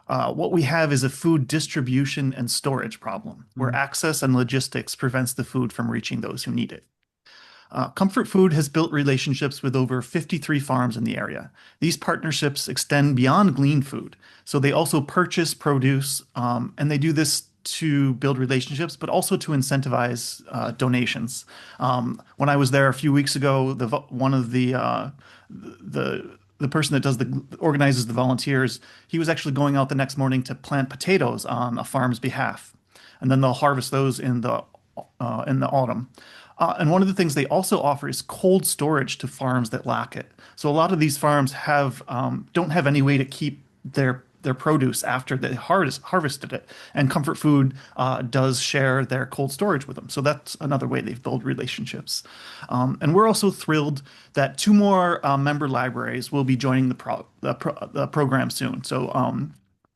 What we have is a food distribution and storage problem, where Mm. access and logistics prevents the food from reaching those who need it. Comfort Food has built relationships with over 53 farms in the area. These partnerships extend beyond glean food, so they also purchase produce, and they do this to build relationships, but also to incentivize donations. When I was there a few weeks ago, one of the person that organizes the volunteers, he was actually going out the next morning to plant potatoes on a farm's behalf, and then they'll harvest those in the autumn. And one of the things they also offer is cold storage to farms that lack it. So a lot of these farms have don't have any way to keep their produce after they harvested it, and Comfort Food does share their cold storage with them. So that's another way they've built relationships. And we're also thrilled that two more member libraries will be joining the program soon. So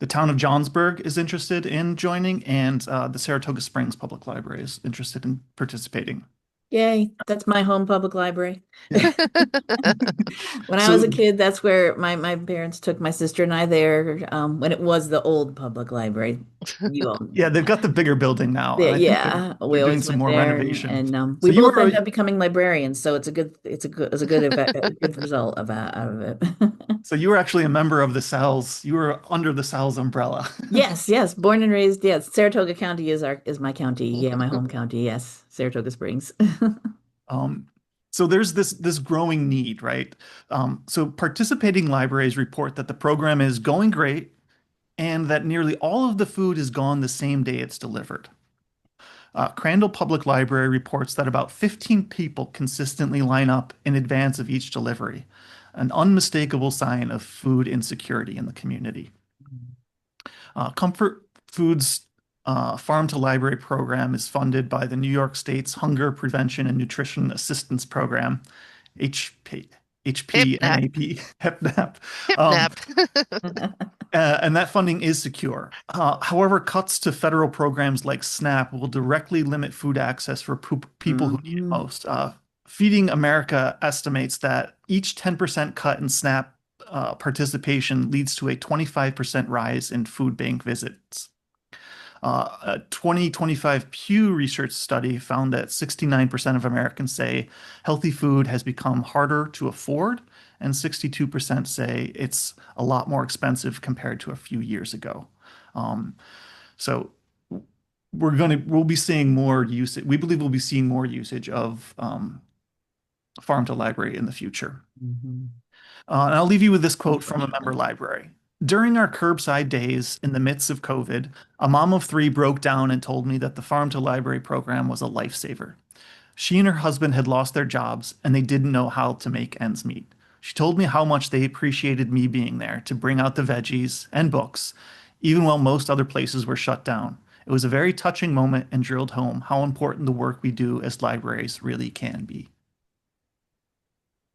the town of Johnsburg is interested in joining, and the Saratoga Springs Public Library is interested in participating. Yay, that's my home public library. Yeah. When I was So a kid, that's where my parents took my sister and I there, when it was the old public library. You all, yeah, they've got the bigger building now, yeah, and I think yeah, they're we doing always some went more there, renovation. and So we you both were ended up becoming librarians, so it's a good a good result of out of it. actually a member of the Sal's. You were under the Sal's umbrella. Yes, yes, born and raised. Yes, Saratoga County is my county. Yeah, my home county. Yes, Saratoga Springs. Um, so there's this growing need, right? So participating libraries report that the program is going great and that nearly all of the food is gone the same day it's delivered. Crandall Public Library reports that about 15 people consistently line up in advance of each delivery, an unmistakable sign of food insecurity in the community. Comfort Foods Farm to Library program is funded by the New York State's Hunger Prevention and Nutrition Assistance Program, HP, Hip nap, HPNAP, HEPNAP. hip Um, nap. and that funding is secure. However, cuts to federal programs like SNAP will directly limit food access for people who need it Mhm. most. Feeding America estimates that each 10% cut in SNAP participation leads to a 25% rise in food bank visits. A 2025 Pew Research study found that 69% of Americans say healthy food has become harder to afford, and 62% say it's a lot more expensive compared to a few years ago. Um, so we'll be seeing more usage. We believe we'll be seeing more usage of farm to library in the future. Mhm. And I'll leave you with this quote from a member library. During our curbside days in the midst of COVID, a mom of three broke down and told me that the farm to library program was a lifesaver. She and her husband had lost their jobs and they didn't know how to make ends meet. She told me how much they appreciated me being there to bring out the veggies and books, even while most other places were shut down. It was a very touching moment and drilled home how important the work we do as libraries really can be.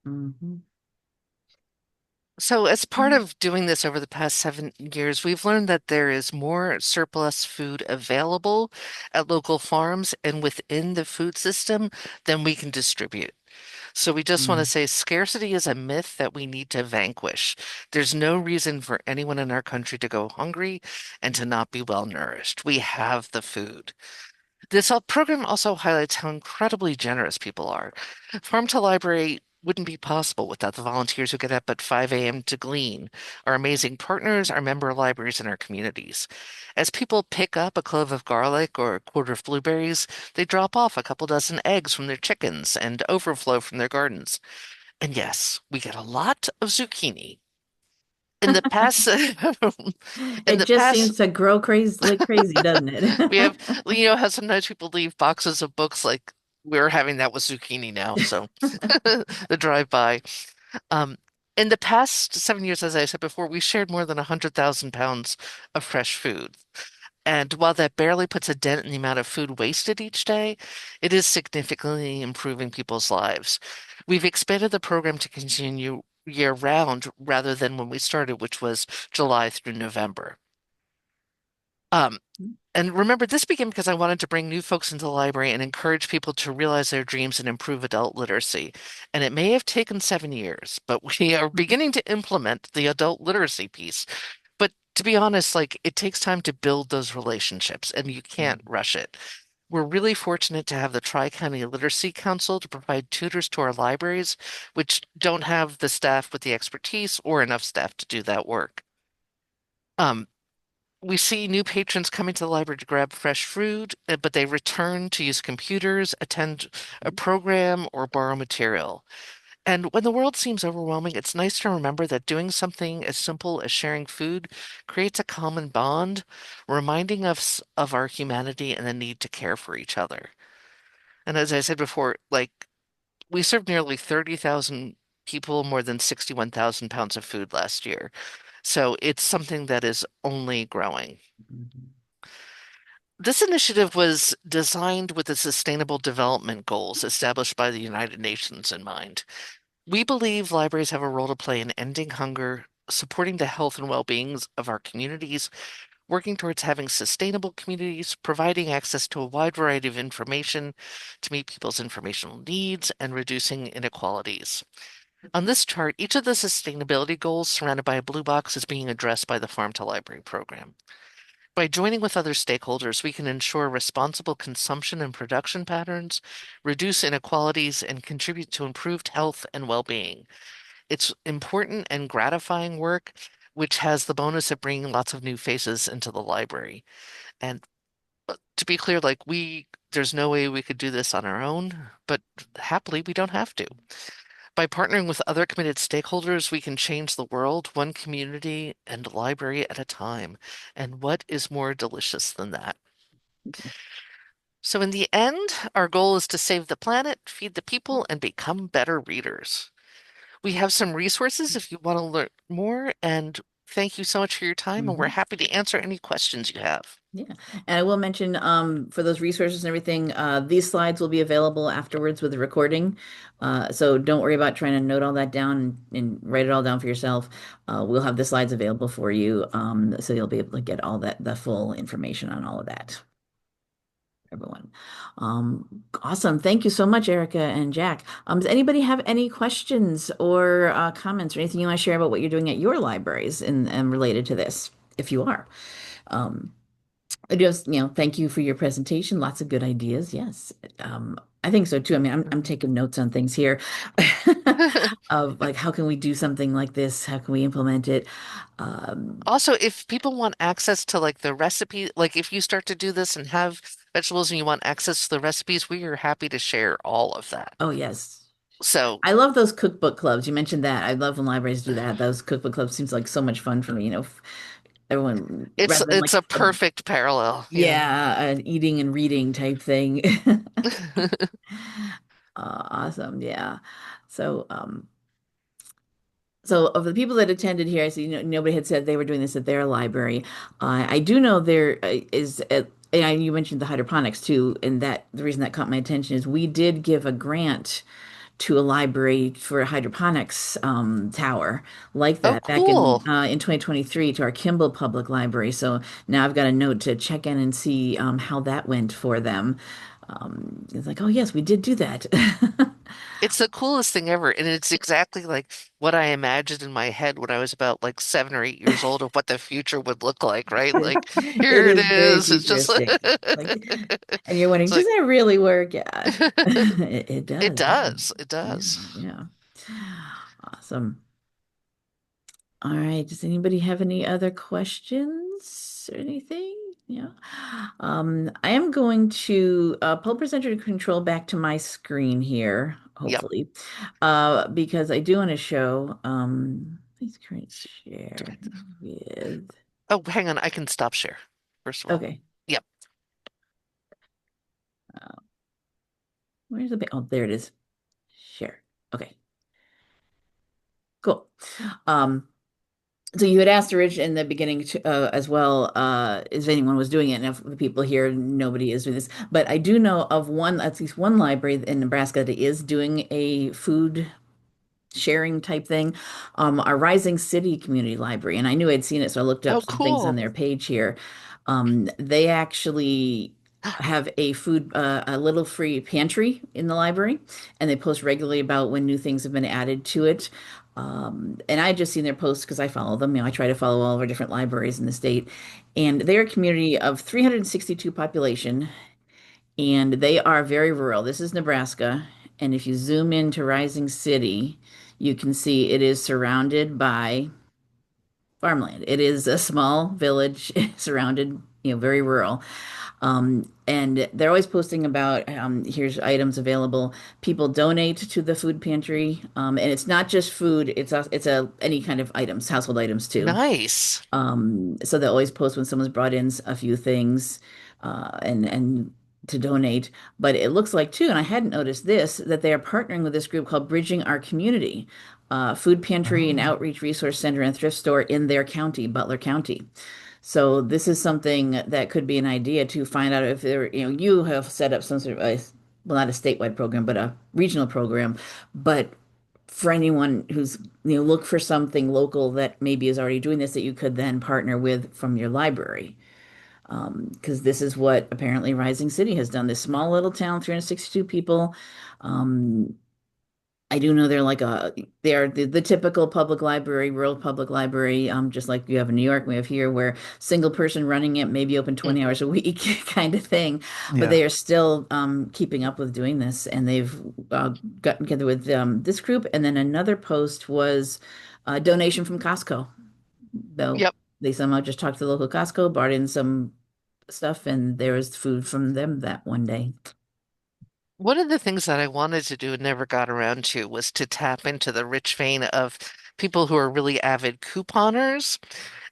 Mhm. So, as part of doing this over the past 7 years, we've learned that there is more surplus food available at local farms and within the food system than we can distribute. So, we just want to Mhm. say scarcity is a myth that we need to vanquish. There's no reason for anyone in our country to go hungry and to not be well nourished. We have the food. This program also highlights how incredibly generous people are. Farm to Library wouldn't be possible without the volunteers who get up at 5 a.m. to glean, our amazing partners, our member libraries, and our communities. As people pick up a clove of garlic or a quarter of blueberries, they drop off a couple dozen eggs from their chickens and overflow from their gardens. And yes, we get a lot of zucchini. In the past, in It the just past, seems to grow crazy like crazy, doesn't we have, it? how sometimes people leave boxes of books like we're having that with zucchini now. So the drive-by. Um, in the past 7 years, as I said before, we shared more than 100,000 pounds of fresh food. And while that barely puts a dent in the amount of food wasted each day, it is significantly improving people's lives. We've expanded the program to continue year round rather than when we started, which was July through November. Um, and remember, this began because I wanted to bring new folks into the library and encourage people to realize their dreams and improve adult literacy. And it may have taken 7 years, but we are beginning to implement the adult literacy piece. But to be honest, like it takes time to build those relationships and you can't rush it. We're really fortunate to have the Tri-County Literacy Council to provide tutors to our libraries, which don't have the staff with the expertise or enough staff to do that work. Um, we see new patrons coming to the library to grab fresh food, but they return to use computers, attend a program, or borrow material. And when the world seems overwhelming, it's nice to remember that doing something as simple as sharing food creates a common bond, reminding us of our humanity and the need to care for each other. And as I said before, like we served nearly 30,000 people more than 61,000 pounds of food last year. So it's something that is only growing. This initiative was designed with the Sustainable Development Goals established by the United Nations in mind. We believe libraries have a role to play in ending hunger, supporting the health and well-being of our communities, working towards having sustainable communities, providing access to a wide variety of information to meet people's informational needs, and reducing inequalities. On this chart, each of the sustainability goals surrounded by a blue box is being addressed by the Farm to Library program. By joining with other stakeholders, we can ensure responsible consumption and production patterns, reduce inequalities, and contribute to improved health and well-being. It's important and gratifying work, which has the bonus of bringing lots of new faces into the library. And to be clear, there's no way we could do this on our own, but happily, we don't have to. By partnering with other committed stakeholders, we can change the world one community and library at a time. And what is more delicious than that? So, in the end, our goal is to save the planet, feed the people, and become better readers. We have some resources if you want to learn more. And thank you so much for your time. And we're Mhm. happy to answer any questions you have. Yeah, and I will mention for those resources and everything, these slides will be available afterwards with the recording. So don't worry about trying to note all that down and write it all down for yourself. We'll have the slides available for you, so you'll be able to get all that the full information on all of that, everyone. Awesome. Thank you so much, Erica and Jack. Does anybody have any questions or comments or anything you want to share about what you're doing at your libraries and related to this, if you are? Um, I just, thank you for your presentation. Lots of good ideas. Yes. I think so too. I mean, I'm taking notes on things here of like, how can we do something like this? How can we implement it? Um, Also, if people want access to like the recipe, like if you start to do this and have vegetables and you want access to the recipes, we are happy to share all of that. oh, yes. So I love those cookbook clubs. You mentioned that. I love when libraries do that. Those cookbook clubs seems like so much fun for me, everyone it's rather than it's like a perfect parallel. Yeah. yeah, an eating and reading type thing. Awesome. Yeah. So, so of the people that attended here, I see nobody had said they were doing this at their library. I do know there is, and you mentioned the hydroponics too, and that the reason that caught my attention is we did give a grant to a library for a hydroponics tower like Oh, that back cool. in 2023 to our Kimball Public Library. So now I've got a note to check in and see how that went for them. It's like, oh yes, we did do that. It's the coolest thing ever, and it's exactly like what I imagined in my head when I was about like 7 or 8 years old of what the future would look like, right? Like It here it is very is. It's just like futuristic. Like, and you're wondering, it's does like that really work? Yeah, it it does. does. It Yeah, does. yeah. Awesome. All right. Does anybody have any other questions or anything? Yeah. I am going to pull presenter control back to my screen here, Yep. hopefully, because I do want to show, please create share with, Oh, hang on. I can stop share, first of all. okay. Yep. Uh, where's the, oh, there it is. Share. Okay, cool. Um, So you had asked Rich in the beginning as well, if anyone was doing it, and if the people here, nobody is doing this. But I do know of one, at least one library in Nebraska that is doing a food sharing type thing, our Rising City Community Library. And I knew I'd seen it, so I looked Oh, up some things on cool. their page here. They actually have a little free pantry in the library, and they post regularly about when new things have been added to it. And I just seen their posts because I follow them. You know, I try to follow all of our different libraries in the state, and they're a community of 362 population, and they are very rural. This is Nebraska, and if you zoom into Rising City, you can see it is surrounded by farmland. It is a small village surrounded, very rural. And they're always posting about here's items available. People donate to the food pantry, and it's not just food. It's a any kind of items, household items too. Nice. So they always post when someone's brought in a few things, and to donate. But it looks like too, and I hadn't noticed this, that they are partnering with this group called Bridging Our Community, food pantry and Oh, outreach resource center and thrift store in their county, Butler County. So this is something that could be an idea to find out if there, you have set up some sort of well, not a statewide program, but a regional program. But for anyone who's, look for something local that maybe is already doing this that you could then partner with from your library. Because this is what apparently Rising City has done. This small little town, 362 people. Um, I do know they're the typical public library, rural public library, just like you have in New York, we have here, where single person running it, maybe open 20 Hmm. hours a week kind of thing. But yeah. they are still keeping up with doing this, and they've gotten together with this group. And then another post was a donation from Costco. Though Yep. they somehow just talked to the local Costco, brought in some stuff, and there was food from them that one day. One of the things that I wanted to do and never got around to was to tap into the rich vein of people who are really avid couponers.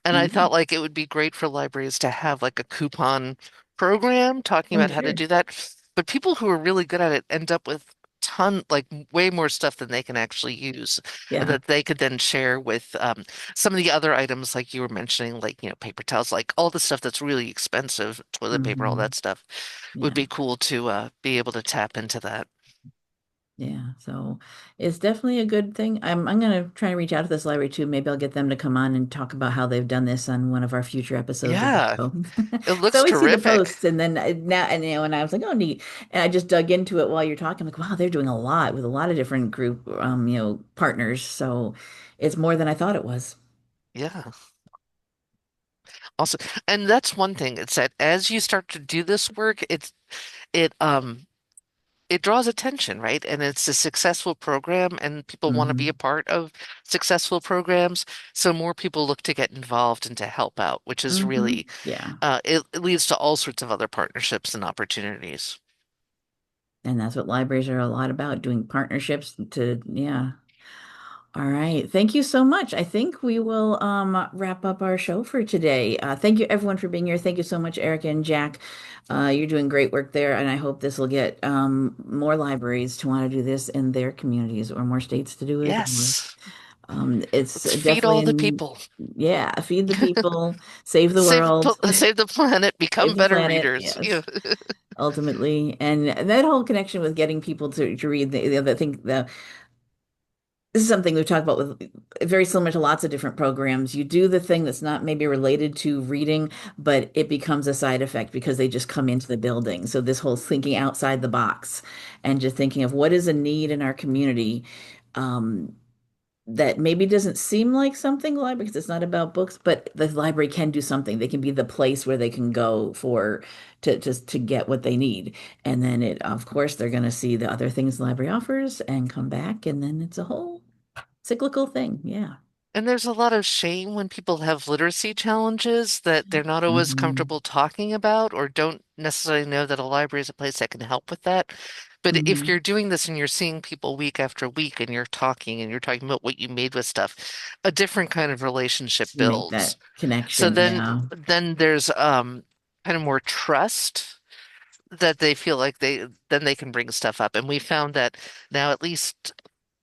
And I Mhm. thought like it would be great for libraries to have like a coupon program talking Oh, about how to sure. do that. But people who are really good at it end up with like way more stuff than they can actually use and Yeah. that they could then share with some of the other items like you were mentioning, like, paper towels, like all the stuff that's really expensive, toilet paper, all Hmm. that stuff would Yeah. be cool to be able to tap into that. Yeah, so it's definitely a good thing. I'm gonna try to reach out to this library too. Maybe I'll get them to come on and talk about how they've done this on one of our future episodes of the Yeah, show. it So I looks always see the terrific. posts, and then now and I was like, oh neat, and I just dug into it while you're talking. Like, wow, they're doing a lot with a lot of different group partners. So it's more than I thought it was. Yeah. Also, and that's one thing. It's that as you start to do this work, it it draws attention, right? And it's a successful program and people want to be a Hmm. part of successful programs. So more people look to get involved and to help out, which is Hmm. really Yeah, it leads to all sorts of other partnerships and opportunities. and that's what libraries are a lot about, doing partnerships to, yeah. All right. Thank you so much. I think we will wrap up our show for today. Thank you, everyone, for being here. Thank you so much, Erica and Jack. You're doing great work there, and I hope this will get more libraries to want to do this in their communities or more states to do it. Or, Yes. it's Let's feed definitely all the people. yeah, feed the people, save the world, Save the planet, save become the better planet. readers. Yes, Yeah. ultimately. And that whole connection with getting people to read the thing, this is something we've talked about with very similar to lots of different programs. You do the thing that's not maybe related to reading, but it becomes a side effect because they just come into the building. So this whole thinking outside the box and just thinking of what is a need in our community, um, that maybe doesn't seem like something library because it's not about books, but the library can do something. They can be the place where they can go for to just to get what they need. And then it, of course, they're going to see the other things the library offers and come back, and then it's a whole cyclical thing. Yeah. And there's a lot of shame when people have literacy challenges that they're not always Hmm. comfortable talking about or don't necessarily know that a library is a place that can help with that. But if Hmm. you're doing this and you're seeing people week after week and you're talking about what you made with stuff, a different kind of relationship To make builds. that So connection. then Yeah. then there's kind of more trust that they feel like then they can bring stuff up. And we found that now at least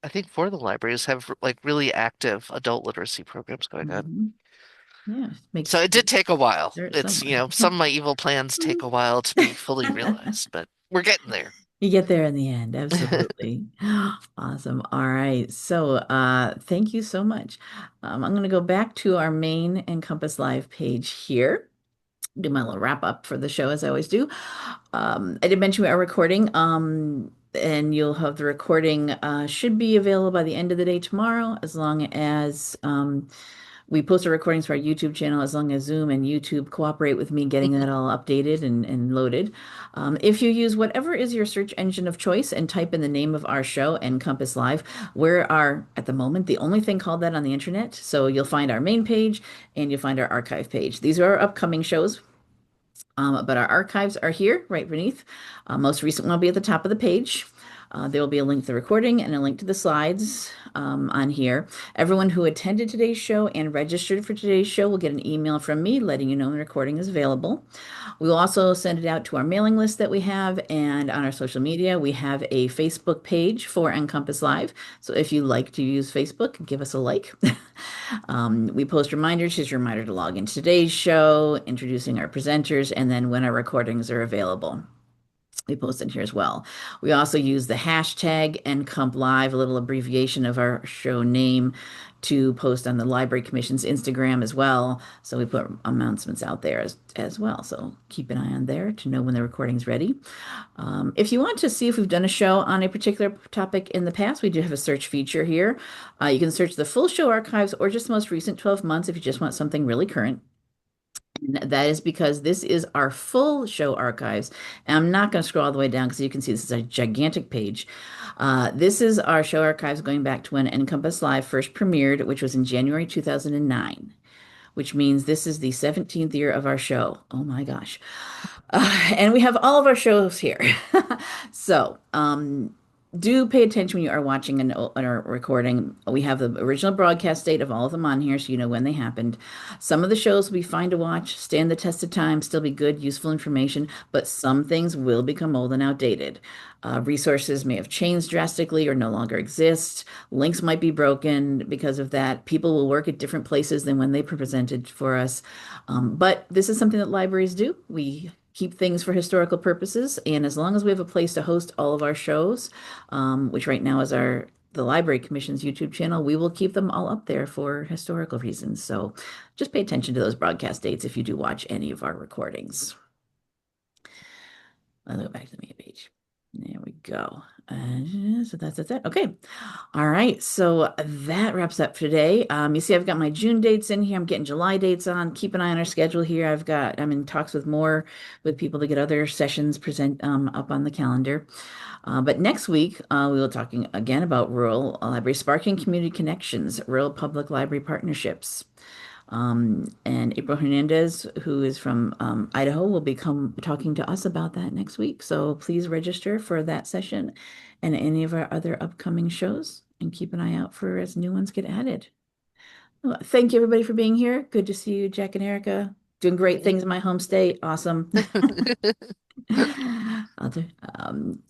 I think four of the libraries have like really active adult literacy programs going on. Hmm. Yeah. So Makes it did take a while. start It's, somewhere. some of my evil plans take a while to be fully realized, but we're getting there. You get there in the end, absolutely. Awesome. All right. So, thank you so much. I'm going to go back to our main Encompass Live page here. Do my little wrap up for the show as I always do. I did mention we are recording, and you'll have the recording should be available by the end of the day tomorrow, as long as we post our recordings to our YouTube channel, as long as Zoom and YouTube cooperate with me getting that all updated and loaded. If you use whatever is your search engine of choice and type in the name of our show, Encompass Live, we are at the moment the only thing called that on the internet. So you'll find our main page and you'll find our archive page. These are our upcoming shows. But our archives are here right beneath. Most recent one will be at the top of the page. There will be a link to the recording and a link to the slides on here. Everyone who attended today's show and registered for today's show will get an email from me letting you know the recording is available. We will also send it out to our mailing list that we have, and on our social media, we have a Facebook page for Encompass Live. So if you like to use Facebook, give us a like. We post reminders. Here's your reminder to log into today's show, introducing our presenters, and then when our recordings are available. We post in here as well. We also use the hashtag NCompLive, a little abbreviation of our show name, to post on the Library Commission's Instagram as well. So we put announcements out there as well. So keep an eye on there to know when the recording's ready. If you want to see if we've done a show on a particular topic in the past, we do have a search feature here. You can search the full show archives or just the most recent 12 months if you just want something really current. And that is because this is our full show archives. And I'm not going to scroll all the way down because you can see this is a gigantic page. This is our show archives going back to when Encompass Live first premiered, which was in January 2009, which means this is the 17th year of our show. Oh my gosh. And we have all of our shows here. So, do pay attention when you are watching or recording. We have the original broadcast date of all of them on here so you know when they happened. Some of the shows will be fine to watch, stand the test of time, still be good, useful information, but some things will become old and outdated. Resources may have changed drastically or no longer exist. Links might be broken because of that. People will work at different places than when they presented for us. But this is something that libraries do. We keep things for historical purposes, and as long as we have a place to host all of our shows, which right now is the Library Commission's YouTube channel, we will keep them all up there for historical reasons. So just pay attention to those broadcast dates if you do watch any of our recordings. I'll go back to the main page. There we go. So that's it. Okay. All right. So that wraps up today. You see, I've got my June dates in here. I'm getting July dates on. Keep an eye on our schedule here. I'm in talks with people to get other sessions present up on the calendar. But next week, we will talking again about rural library sparking community connections, rural public library partnerships. And April Hernandez, who is from Idaho, will become talking to us about that next week. So please register for that session and any of our other upcoming shows and keep an eye out for as new ones get added. Well, thank you everybody for being here. Good to see you, Jack and Erica. Doing great things in my home state. Awesome.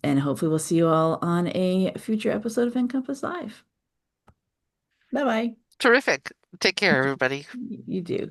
And hopefully we'll see you all on a future episode of Encompass Live. Bye bye. Terrific. Take care, everybody. You do.